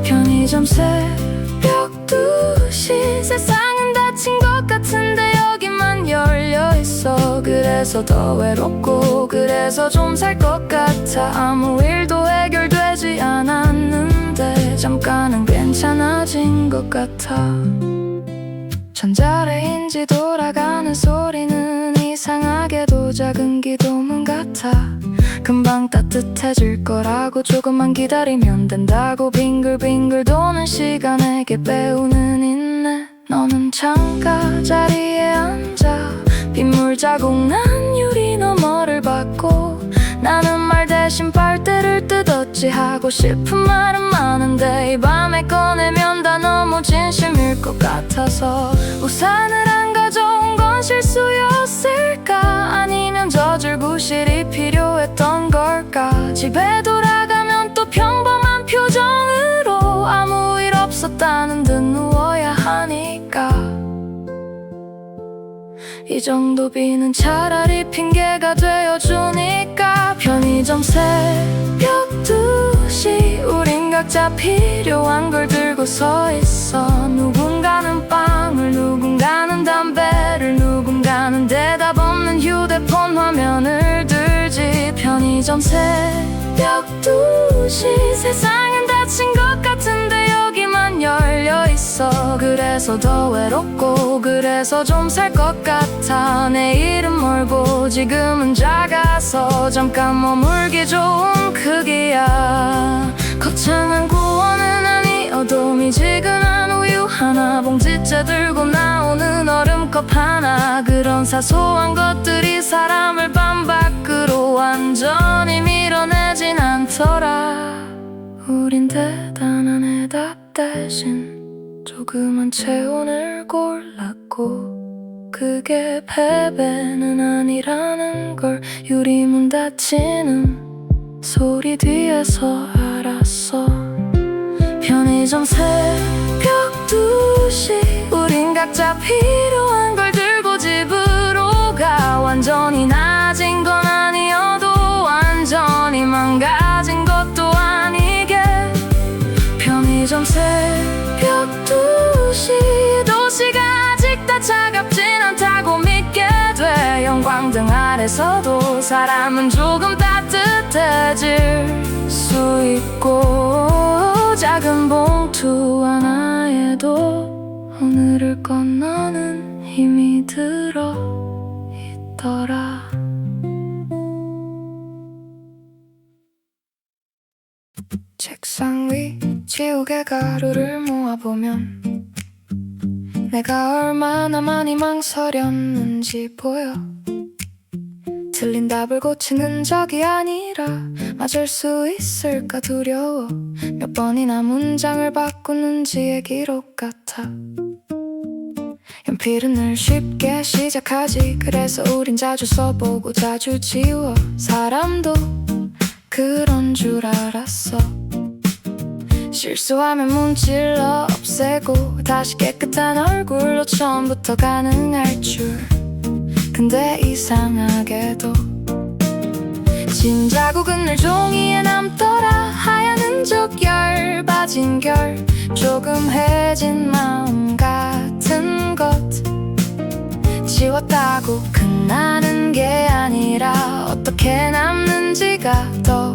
편의점 새벽 2시 세상은 닫힌 것 같은데 여기만 열려있어. 그래서 더 외롭고 그래서 좀 살 것 같아. 아무 일도 해결되지 않았는데 잠깐은 괜찮아진 것 같아. 전자레인지 돌아가는 소리는 이상하게도 작은 기도문 같아. 금방 따뜻해질 거라고 조금만 기다리면 된다고 빙글빙글 도는 시간에게 배우는 인내. 너는 창가 자리에 앉아 빗물 자국 난 유리 너머를 받고. 나는 말 대신 빨대를 뜯었지. 하고 싶은 말은 많은데 이 밤에 꺼내면 다 너무 진심일 것 같아서. 우산을 안 가져온 건 실수였을까? 아니면 젖을 구실이 필요했던 걸까? 집에 돌아가면 또 평범한 표정으로 아무 일 없었다는 듯 누워야 하니까. 이 정도 비는 차라리 핑계가 되어주니까. 편의점 새벽 2시 우린 각자 필요한 걸 들고 서 있어. 누군가는 빵을, 누군가는 담배를, 누군가는 대답 없는 휴대폰 화면을 들지. 편의점 새벽 2시 세상은 닫힌 것 같은데 여기만 열려있어. 그래서 더 외롭고 그래서 좀 살 것 같아. 내일은 멀고 지금은 작아서 잠깐 머물기 좋은 크기야. 거창한 구원은 아니어도 미지근한 우유 하나, 봉지째 들고 나오는 얼음컵 하나. 그런 사소한 것들이 사람을 밤 밖으로 완전히 밀어내진 않더라. 우린 대단한 해답 대신 조그만 체온을 골랐고. 그게 패배는 아니라는 걸 유리문 닫히는 소리 뒤에서 알았어. 편의점 새벽 2시 우린 각자 필요한 걸 들고 집으로 가. 완전히 나아진 건 아니어도 완전히 망가진 것도 아니게. 편의점 새벽 2시 도시가 아직 다 차갑진 않다고 믿게 돼. 형광등 아래서도 사람은 조금 따뜻해질 수 있고. 작은 봉투 하나에 해도 오늘을 건너는 힘이 들어 있더라. 책상 위 지우개 가루를 모아보면 내가 얼마나 많이 망설였는지 보여. 틀린 답을 고치는 적이 아니라 맞을 수 있을까 두려워. 몇 번이나 문장을 바꾸는지의 기록 같아. 연필은 늘 쉽게 시작하지. 그래서 우린 자주 써보고 자주 지워. 사람도 그런 줄 알았어. 실수하면 문질러 없애고 다시 깨끗한 얼굴로 처음부터 가능할 줄. 근데 이상하게도 진 자국은 늘 종이에 남더라. 하얀 흔적 열받은 결 조금 해진 마음 같은 것 지웠다고 끝나는 게 아니라 어떻게 남는지가 더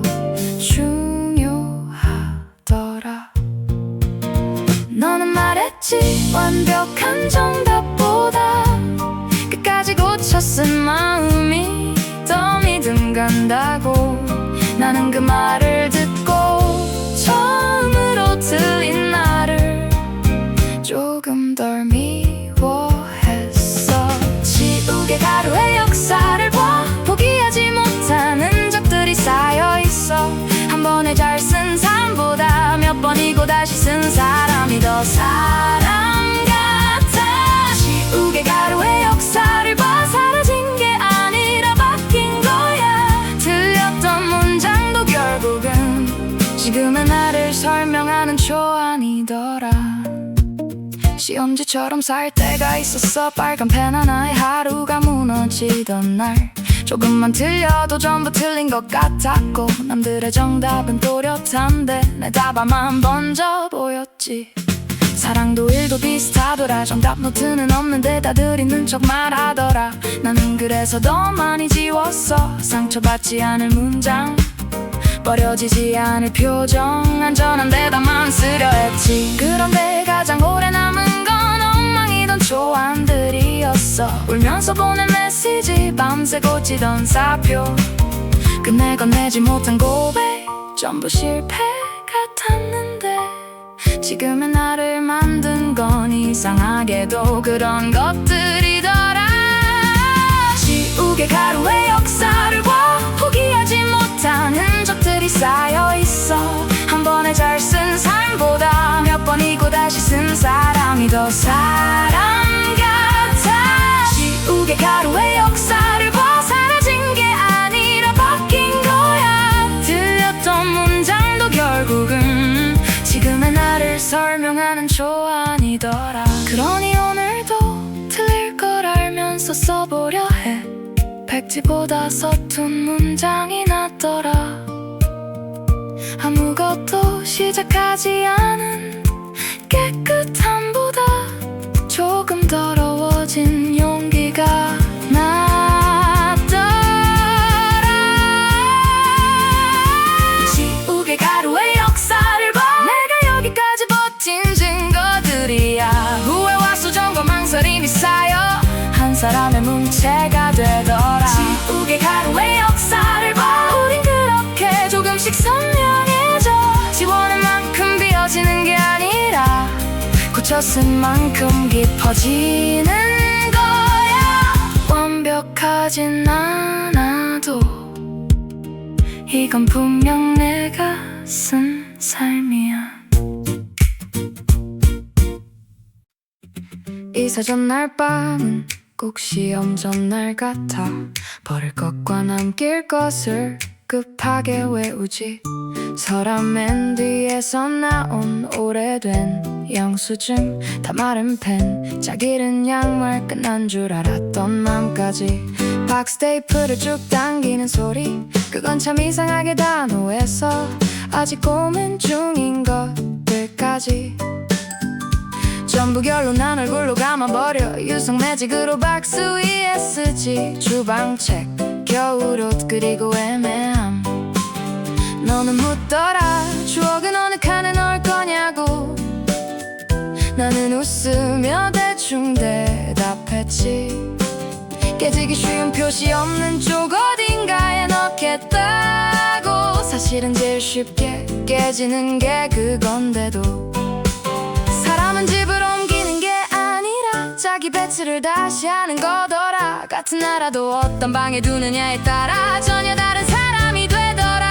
중요하더라. 너는 말했지 완벽한 정답보다 끝까지 고쳐 쓴 마음이 더 믿음 간다고. 나는 그 말을 듣고 처음으로 들린 나를 조금 덜 미워했어. 지우개 가루의 역사를 봐. 포기하지 못하는 적들이 쌓여있어. 한 번에 잘 쓴 사람보다 몇 번이고 다시 쓴 사람이 더 사람 같아. 지우개 가루의 역사를 봐. 사라진 게 아니라 바뀐 거야. 틀렸던 문장도 결국은 지금의 나를 설명하는 초안이더라. 시험지처럼 쌓일 때가 있었어. 빨간 펜 하나에 하루가 무너지던 날. 조금만 틀려도 전부 틀린 것 같았고 남들의 정답은 또렷한데 내 답안만 번져 보였지. 사랑도 일도 비슷하더라. 정답 노트는 없는데 다들 있는 척 말하더라. 나는 그래서 더 많이 지웠어. 상처받지 않을 문장, 버려지지 않을 표정, 안전한 데다만 쓰려 했지. 그런데 가장 오래 남은 건 엉망이던 초안들이었어. 울면서 보낸 메시지, 밤새 고치던 사표, 끝내 건네지 못한 고백, 전부 실패 같았는데 지금의 나를 만든 건 이상하게도 그런 것들이더라. 지우개 가루의 역사를 봐. 포기하지 못한 흔적들이 쌓여있어. 한 번에 잘 쓴 사람보다 몇 번이고 다시 쓴 사람이 더 사람 같아. 지우개 가루의 역사를 봐. 사라진 게 아니라 바뀐 거야. 들렸던 문장도 결국은 지금의 나를 설명하는 초안이더라. 그러니 오늘도 틀릴 걸 알면서 써보려 해. 백지보다 서툰 문장이 낫더라. 아무것도 시작하지 않은 깨끗함보다 조금 더러워진 용기가 낫더라. 지우개 가루의 역사를 봐. 내가 여기까지 버틴 증거들이야. 후회와 수정과 망설임이 쌓여 한 사람의 문체가 되더라. 지우개 가루의 역사를 봐. 우린 그렇게 조금씩 선명해져. 지워낸 만큼 비어지는 게 아니라 고쳐 쓴 만큼 깊어지는 거야. 완벽하진 않아도 이건 분명 내가 쓴 삶이야. 이사 전날 밤은 꼭 시험 전날 같아. 버릴 것과 남길 것을 급하게 외우지. 서랍 맨 뒤에서 나온 오래된 영수증, 다 마른 펜, 짝 잃은 양말, 끝난 줄 알았던 맘까지. 박스 테이프를 쭉 당기는 소리, 그건 참 이상하게 단호해서 아직 고민 중인 것들까지 전부 결론난 얼굴로 감아버려. 유성 매직으로 박스 위에 쓰지. 주방책, 겨울옷, 그리고 애매함. 너는 묻더라. 추억은 어느 칸에 넣을 거냐고. 나는 웃으며 대충 대답했지. 깨지기 쉬운 표시 없는 쪽 어딘가에 넣겠다고. 사실은 제일 쉽게 깨지는 게 그건데도 사람은 집을 옮기는 게 아니라 자기 배치를 다시 하는 거더라. 같은 나라도 어떤 방에 두느냐에 따라 전혀 다른 사람이 되더라.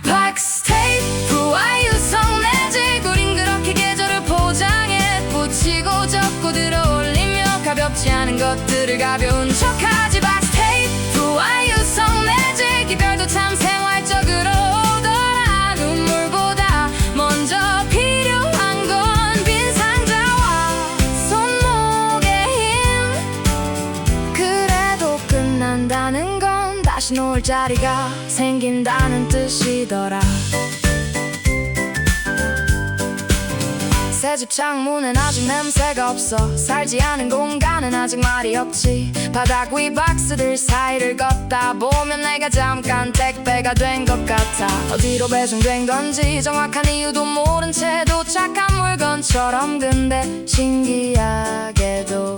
박스테이프와 유성 매직, 우린 그렇게 계절을 포장해 붙이고 접고 들어올리며 가볍지 않은 것들을 가벼운 척하지. 박스테이프와 유성 매직, 이별도 참 생활적으로 오더라. 눈물보다 먼저 필요한 건 빈 상자와 손목의 힘. 그래도 끝난다는 건 다시 놓을 자리가 생긴다는 뜻이더라. 새집 창문엔 아직 냄새가 없어. 살지 않은 공간은 아직 말이 없지. 바닥 위 박스들 사이를 걷다 보면 내가 잠깐 택배가 된 것 같아. 어디로 배송된 건지 정확한 이유도 모른 채 도착한 물건처럼. 근데 신기하게도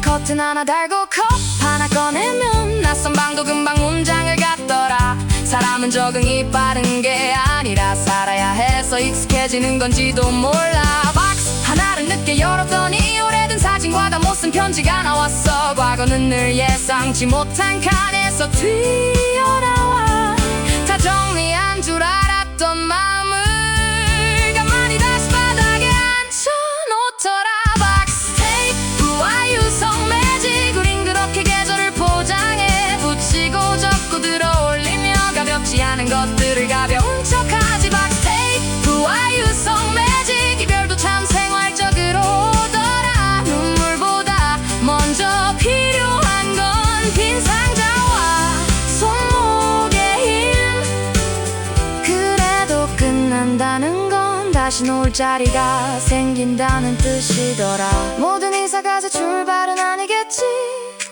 커튼 하나 달고 컵 하나 꺼내면 낯선 방도 금방 문장을 갖더라. 사람은 적응이 빠른 게 아니라 살아야 해서 익숙해지는 건지도 몰라. 박스 하나를 늦게 열었더니 오래된 사진과 다 못 쓴 편지가 나왔어. 과거는 늘 예상치 못한 칸에서 튀어나와. 다 정리한 줄 알았던 마음을 가만히 다시 바닥에 앉혀놓더라. 박스테이프와 유성 매직, 우린 그렇게 계절을 포장해 붙이고 접고 들어올리며 가볍지 않은 것들을 가벼운 척하지. 박스테이프와 유성 매직, 이별도 참 생활적으로 오더라. 눈물보다 먼저 필요한 건 빈 상자와 손목의 힘. 그래도 끝난다는 건 다시 놓을 자리가 생긴다는 뜻이더라. 모든 이사가서 출발은 아니겠지.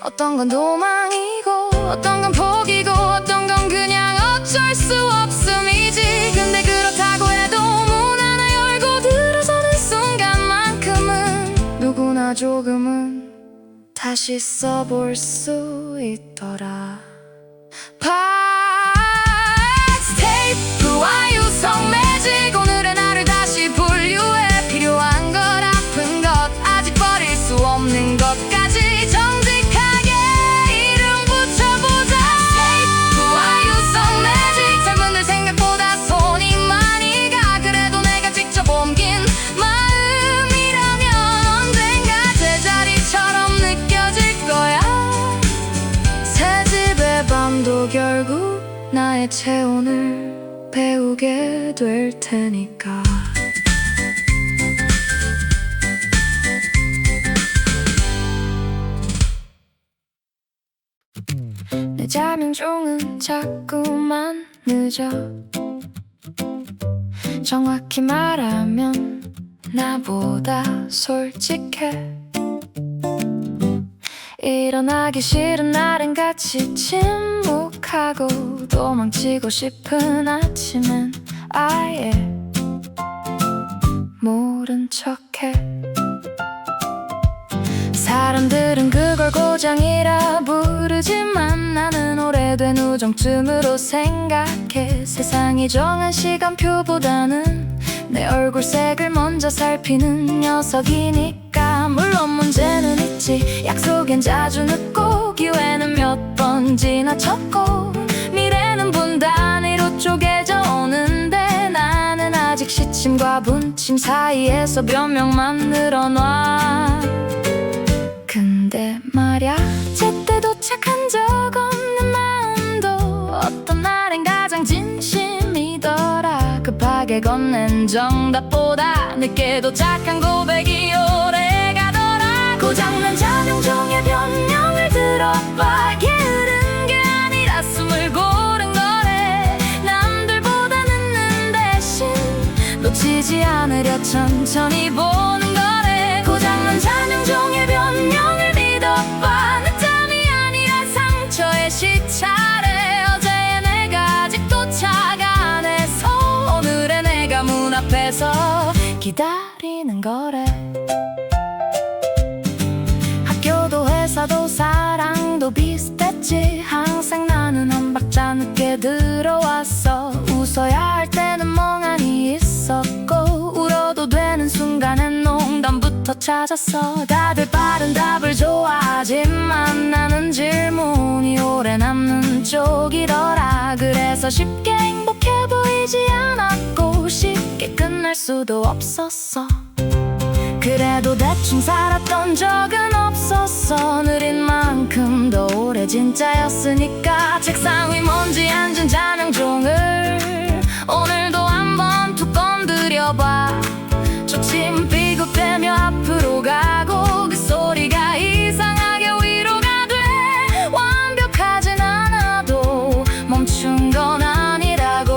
어떤 건 도망이고 어떤 건 포기고 어떤 건 그냥 어쩔 수 없음이지. 근데 그렇다고 해도 문 하나 열고 들어서는 순간만큼은 누구나 조금은 다시 써볼 수 있더라. 박스테이프와 유성 매직, 오늘의 나를 다시 분류해. 필요한 것, 아픈 것, 아직 버릴 수 없는 것까지 정직하게 이름 붙여보자. 박스테이프와 유성 매직, 젊은들 생각보다 손이 많이 가. 그래도 내가 직접 옮긴 마음이라면 언젠가 제자리처럼 느껴질 거야. 새 집의 밤도 결국 나의 체온을 배우게 될 테니까. 내 자명종은 자꾸만 늦어. 정확히 말하면 나보다 솔직해. 일어나기 싫은 날엔 같이 침묵하고 도망치고 싶은 아침엔 아예 모른 척해. 사람들은 그걸 고장이라 부르지만 나는 오래된 우정쯤으로 생각해. 세상이 정한 시간표보다는 내 얼굴색을 먼저 살피는 녀석이니까. 물론 문제는 있지. 약속엔 자주 늦고 기회는 몇 번 지나쳤고 미래는 분 단위로 쪼개져 오는데 나는 아직 시침과 분침 사이에서 변명만 늘어놔. 근데 말야, 제때 도착한 적 없는 마음도 어떤 날엔 가장 진심이더라. 급하게 건넨 정답보다 늦게 도착한 고백이 오래가더라. 고장난 자명종의 변명을 들어봐. 게으른 게 아니라 숨을 고른 거래. 남들보다 늦는 대신 놓치지 않으려 천천히 보는 거래. 고장난 자명종의 변명을 믿어봐. 늦잠이 아니라 상처의 시차래. 어제의 내가 아직 도착 안 해서 오늘의 내가 문 앞에서 기다리는 거래. 상황도 비슷했지. 항상 나는 한 박자 늦게 들어왔어. 웃어야 할 때는 멍하니 있었고, 울어도 되는 순간엔 농담부터 찾았어. 다들 빠른 답을 좋아하지만 나는 질문이 오래 남는 쪽이더라. 그래서 쉽게 행복해 보이지 않았고, 쉽게 끝날 수도 없었어. 그래도 대충 살았던 적은 없었어. 느린 만큼 더 오래 진짜였으니까. 책상 위 먼지 앉은 잔영종을 오늘도 한번 툭 건드려봐. 초침 비급되며 앞으로 가고, 그 소리가 이상하게 위로가 돼. 완벽하진 않아도 멈춘 건 아니라고.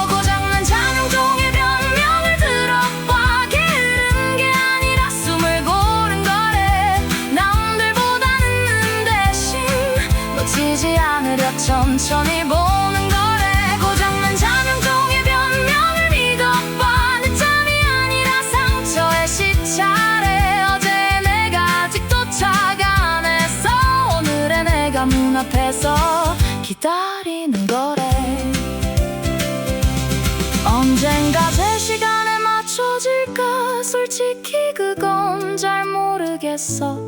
고장난 잔영종의 변명을 들어봐. 게으른 게 아니라 숨을 고른 거래. 남들보다 늦는 대신 놓치지 않으려 천천히 보는 거래. 고장난 잔영종의 변명을 믿어봐. 내 짬이 아니라 상처의 시차래. 어제의 내가 아직도 착안해서 오늘의 내가 문 앞에서 기다리는 거래. 언젠가 제 시간에 맞춰질까? 솔직히 그건 잘 모르겠어.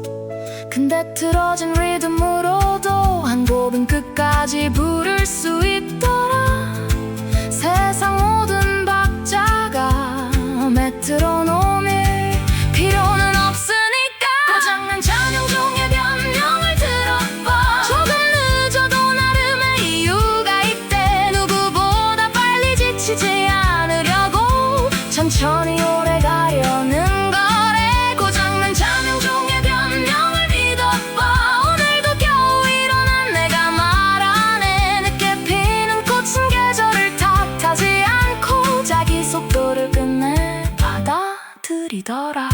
근데 틀어진 리듬으로도 한 곡은 끝까지 부를 수 있더라. 세상 모든 박자가 메트로놈일 필요는 없으니까. 고장난 잔영종의 변명을 들어봐. 조금 늦어도 나름의 이유가 있대. 누구보다 빨리 지치지 않으려고 천천히 오래 가려는 거래. 고장난 잔영종의 변명을 믿어봐. 오늘도 겨우 일어난 내가 말하네. 늦게 피는 꽃은 계절을 탓하지 않고 자기 속도를 끝내 받아들이더라.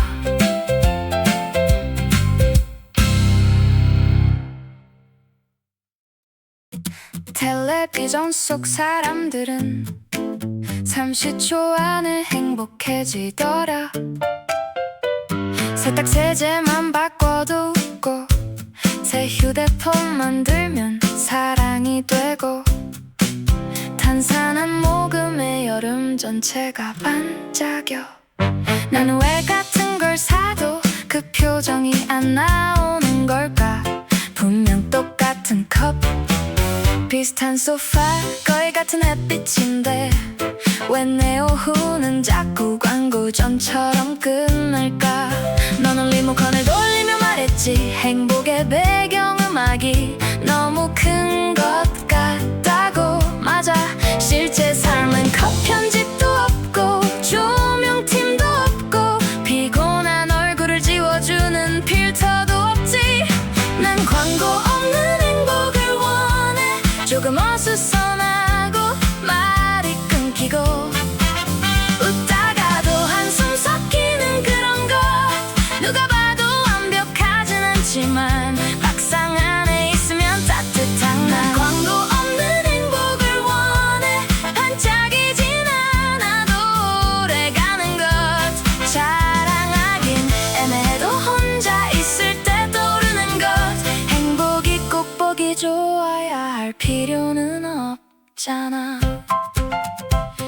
텔레비전 속 사람들은 30초 안에 행복해지더라. 세탁 세제만 바꿔도 웃고, 새 휴대폰만 들면 사랑이 되고, 탄산한 모금에 여름 전체가 반짝여. 나는 왜 같은 걸 사도 그 표정이 안 나오는 걸까? 분명 똑같은 컵, 비슷한 소파, 거의 같은 햇빛인데 왜 내 오후는 자꾸 광고전처럼 끝날까? 너는 리모컨을 돌리며 말했지. 행복의 배경음악이 너무 큰 것 같다고. 맞아, 실제 삶은 컷 편집도 없고 조명팀도 없고 피곤한 얼굴을 지워주는 필터도 없지. 난 광고 없는 행복을 원해. 조금 어수선하고 말이 끊기고 웃다가도 한숨 섞이는 그런 것. 누가 봐도 완벽하진 않지만 막상 안에 있으면 따뜻한 나. 광고 없는 행복을 원해. 반짝이진 않아도 오래가는 것. 자랑하긴 애매해도 혼자 있을 때 떠오르는 것. 행복이 꼭 보기 좋아야 할 필요는 없잖아.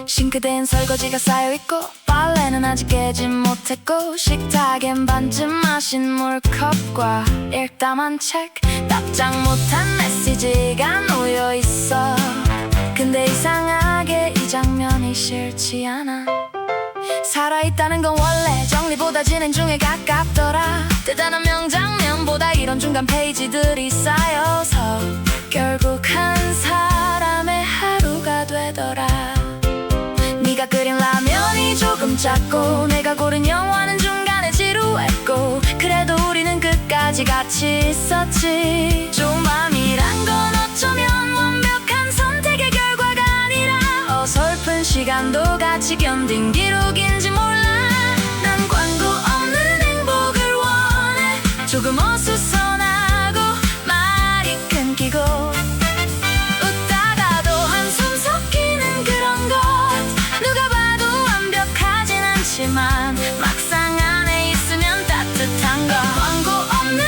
싱크대엔 설거지가 쌓여있고, 빨래는 아직 깨진 못했고, 식탁엔 반쯤 마신 물컵과 읽다만 책, 답장 못한 메시지가 놓여있어. 근데 이상하게 이 장면이 싫지 않아. 살아있다는 건 원래 정리보다 진행 중에 가깝더라. 대단한 명장면보다 이런 중간 페이지들이 쌓여서 결국 한 사람의 하루가 되더라. 네가 끓인 라면이 조금 작고, 내가 고른 영화는 중간에 지루했고, 그래도 우리는 끝까지 같이 있었지. 좋은 밤이란 건 어쩌면 완벽한 선택의 결과가 아니라 어설픈 시간도 같이 견딘 기록인지 몰라. 난 광고 없는 행복을 원해. 조금 어수선하고 말이 끊기고 웃다가도 한숨 섞이는 그런 것. 누가 봐도 완벽하진 않지만 막상 안에 있으면 따뜻한 것. 광고 없는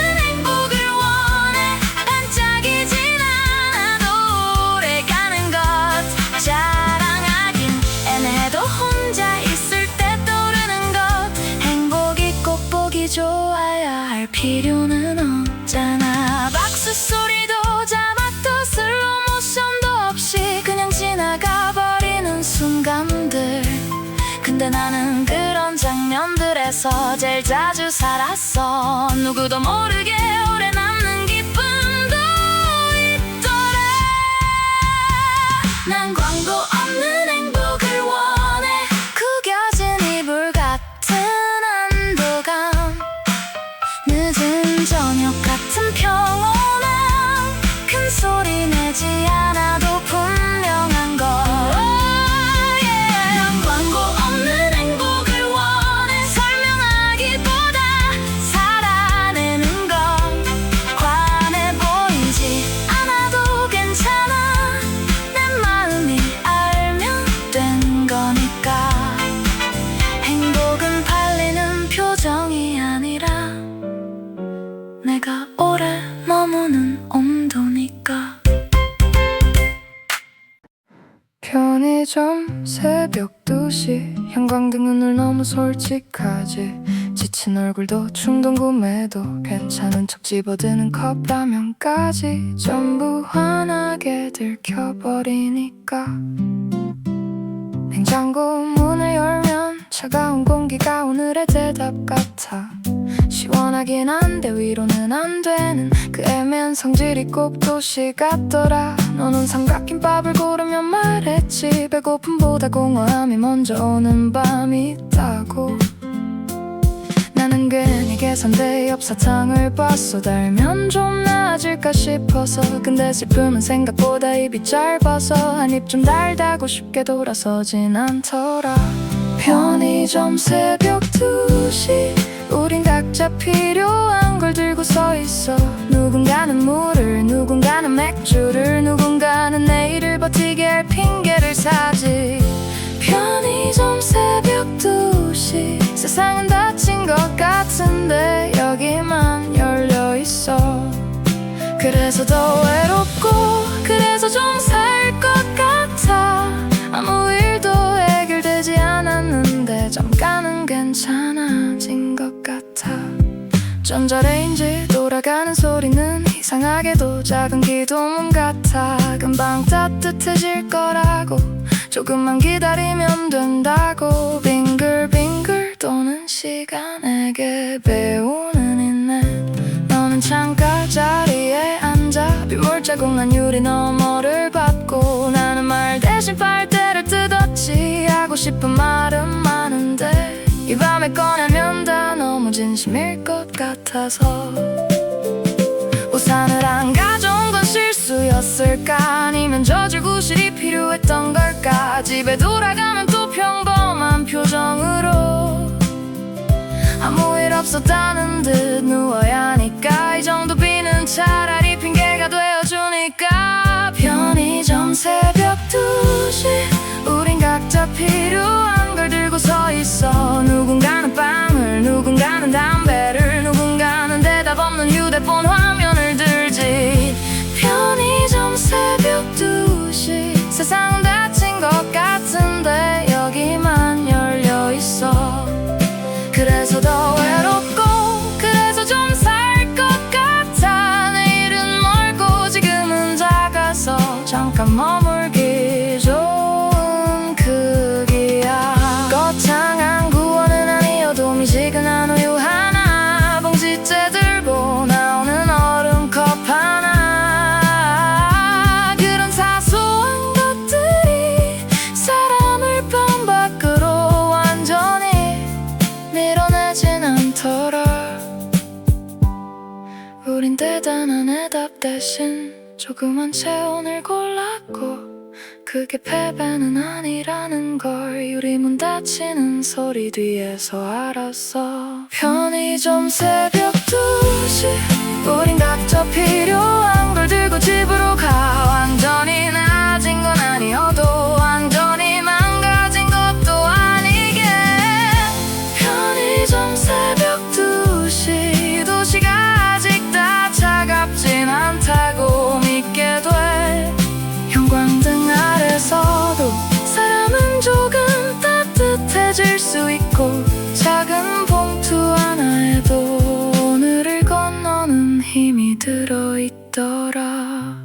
필요는 없잖아. 박수 소리도 자막도 슬로우 모션도 없이 그냥 지나가 버리는 순간들. 근데 나는 그런 장면들에서 제일 자주 살았어. 누구도 모르게 오래 남는 기쁨도 있더라. 난 광고 없는 행복을 원해. 구겨진 이불 같은 안도감, 늦은 저녁 같은 평온함, 큰 소리 내지 않아도 분명한 걸. 난 광고 없는 행복을 원해. 설명하기보다 살아내는 건 환해 보이지 않아도 괜찮아. 내 마음이 알면 된 거니까. 행복은 팔리는 표정이 아니라 내가 오래 머무는 온도니까. 편의점 새벽 2시 형광등 눈을 너무 솔직하지. 지친 얼굴도 충동 구매도 괜찮은 척 집어드는 컵라면까지 전부 환하게 들켜버리니까. 냉장고 문을 열면 차가운 공기가 오늘의 대답 같아. 시원하긴 한데 위로는 안 되는 그 애매한 성질이 꼭 도시 같더라. 너는 삼각김밥을 고르면 말했지. 배고픔보다 공허함이 먼저 오는 밤이 있다고. 나는 괜히 계산대 옆 사탕을 봤어. 달면 좀 나아질까 싶어서. 근데 슬픔은 생각보다 입이 짧아서 한 입 좀 달다고 쉽게 돌아서진 않더라. 편의점 새벽 2시 우린 각자 필요한 걸 들고 서 있어. 누군가는 물을, 누군가는 맥주를, 누군가는 내일을 버티게 할 핑계를 사지. 편의점 새벽 2시 세상은 닫힌 것 같은데 여기만 열려 있어. 그래서 더 외롭고 그래서 좀 살 것 같아. 아무 일도 해결되지 않았는데 잠깐은 괜찮아진 것 같아. 전자레인지 돌아가는 소리는 이상하게도 작은 기도문 같아. 금방 따뜻해질 거라고, 조금만 기다리면 된다고. 빙글빙글 도는 시간에게 배우는 인내. 너는 창가 자리에 앉아 빗물자국 난 유리 너머를 밟고. 나는 말 대신 빨대를 뜯었지. 하고 싶은 말은 많은데 이 밤에 꺼내면 다 너무 진심일 것 같아서. 우산을 안 가져온 건 실수였을까? 아니면 젖을 구실이 필요했던 걸까? 집에 돌아가면 또 평범한 표정으로 아무 일 없었다는 듯 누워야 하니까. 이 정도 비는 차라리 핑계가 되어주니까. 편의점 새벽 2시 우린 각자 필요한 걸 들고 서 있어. 누군가는 빵을, 누군가는 담배를, 누군가는 대답 없는 휴대폰 화면을 들지. 편의점 새벽 2시 세상은 닫힌 것 같은데 여기만 열려 있어. 그래서 더 외롭고 그래서 좀 살 것 같아. 내일은 멀고 지금은 작아서 잠깐 머물기 좋은 크기야. 거창한 구원은 아니어도 미지근한 우유 하나, 봉지째 들고 나오는 얼음컵 하나. 그런 사소한 것들이 사람을 방 밖으로 완전히 밀어내진 않더라. 우린 대단한 해답 대신 조그만 체온을 골랐고 그게 패배는 아니라는 걸 유리문 닫히는 소리 뒤에서 알았어. 편의점 새벽 2시 우린 각자 필요한 걸 들고 집으로 가. 완전히 나아진 건 아니어도 완전히 망가진 것도 아니게. 편의점 새벽 2시 도시가 아직 다 차갑진 않다고 믿게 돼. 형광등 아래서도 사람은 조금 따뜻해질 수 있고 작은 봉투 하나에도 오늘을 걸 들어있더라.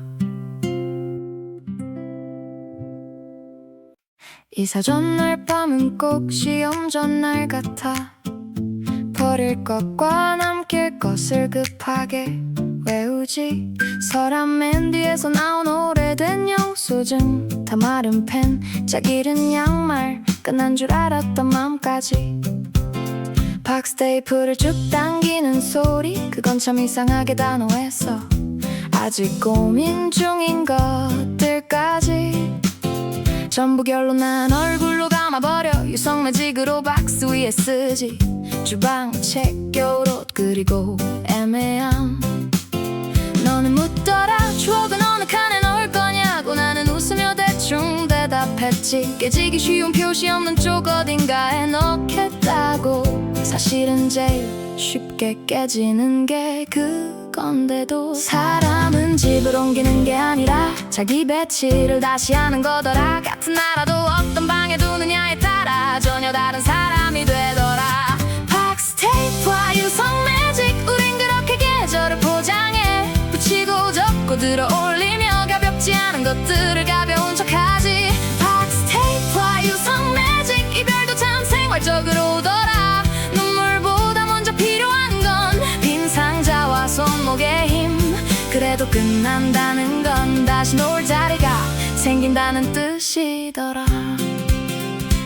이사 전날 밤은 꼭 시험 전날 같아. 버릴 것과 남길 것을 급하게 외우지. 서랍 맨 뒤에서 나온 오래된 영수증, 다 마른 펜, 짝 잃은 양말, 끝난 줄 알았던 맘까지. 박스 테이프를 쭉 당기는 소리, 그건 참 이상하게 단호했어. 아직 고민 중인 것들까지 전부 결론난 얼굴로 감아버려. 유성 매직으로 박스 위에 쓰지. 주방, 책, 겨울옷, 그리고 애매함. 너는 묻더라, 추억은 어느 칸에 넣을 거냐고. 나는 웃으며 대충 대답했지. 깨지기 쉬운 표시 없는 쪽 어딘가에 넣겠다고. 사실은 제일 쉽게 깨지는 게 그건데도 사람은 집을 옮기는 게 아니라 자기 배치를 다시 하는 거더라. 같은 나라도 어떤 방에 두느냐에 따라 전혀 다른 사람이 되더라. 박스 테이프와 유성 매직, 우린 그렇게 계절을 포장해. 붙이고 접고 들어 올리며 가볍지 않은 것들을 가벼운 척하지. 박스 테이프와 유성 매직, 이별도 참 생활적으로 오더라. 눈물보다 먼저 필요한 건 빈 상자와 손목의 힘. 그래도 끝난다는 건 다시 놓을 자리가 생긴다는 뜻이더라.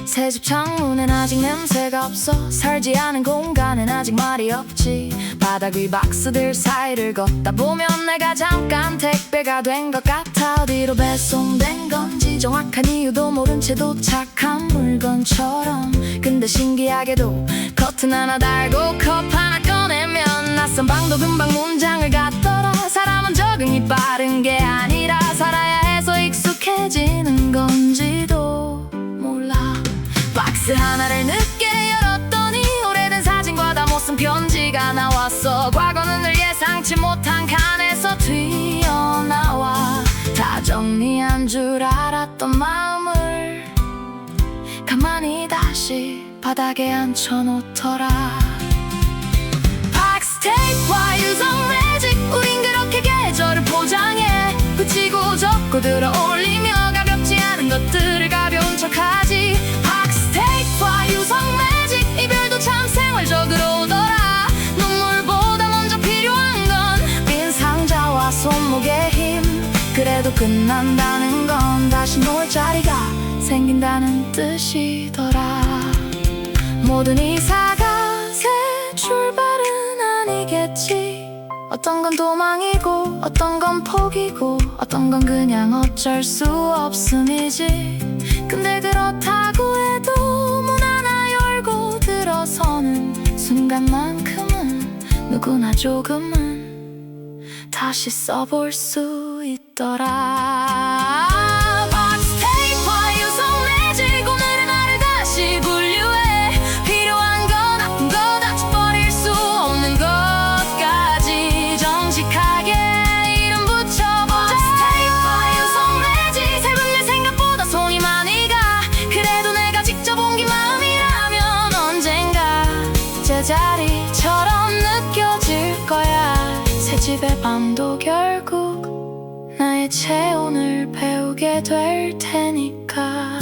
새집 창문엔 아직 냄새가 없어. 살지 않은 공간엔 아직 말이 없지. 바닥 위 박스들 사이를 걷다 보면 내가 잠깐 택배가 된 것 같아. 어디로 배송된 건지 정확한 이유도 모른 채 도착한 물건처럼. 근데 신기하게도 커튼 하나 달고 컵 하나 꺼내면 낯선 방도 금방 문장을 갖더라. 사람은 적응이 빠른 게 아니라 살아야 해서 익숙해지는 건지도 몰라. 박스 하나를 늦게 열었더니 오래된 사진과 다 못 쓴 편지가 나왔어. 과거는 늘 예상치 못한 칸에서 튀어나와. 다 정리한 줄 알았던 마음을 가만히 다시 바닥에 앉혀놓더라. 박스 테이프와 유성 매직, 우린 그렇게 계절을 포장해. 붙이고 접고 들어 올리며 가볍지 않은 것들을 가벼운 척하지. 박스 테이프와 유성 매직, 이별도 참 생활적으로 오더라. 눈물보다 먼저 필요한 건 빈 상자와 손목의 힘. 그래도 끝난다는 건 다시 놓을 자리가 생긴다는 뜻이더라. 모든 이사가 새 출발은 아니겠지. 어떤 건 도망이고 어떤 건 포기고 어떤 건 그냥 어쩔 수 없음이지. 근데 그렇다고 해도 문 하나 열고 들어서는 순간만큼은 누구나 조금은 다시 써볼 수 있더라. 박스 테이프와 유성 매직, 오늘의 나를 다시 분류해. 필요한 건 아픈 거 다시 버릴 수 없는 것까지 정직하게 이름 붙여봐. 박스 테이프와 유성 매직, 세븐 일 생각보다 손이 많이 가. 그래도 내가 직접 옮긴 마음이라면 언젠가 제자리처럼 느껴질 거야. 새 집의 밤도 결국 나의 체온을 배우게 될 테니까.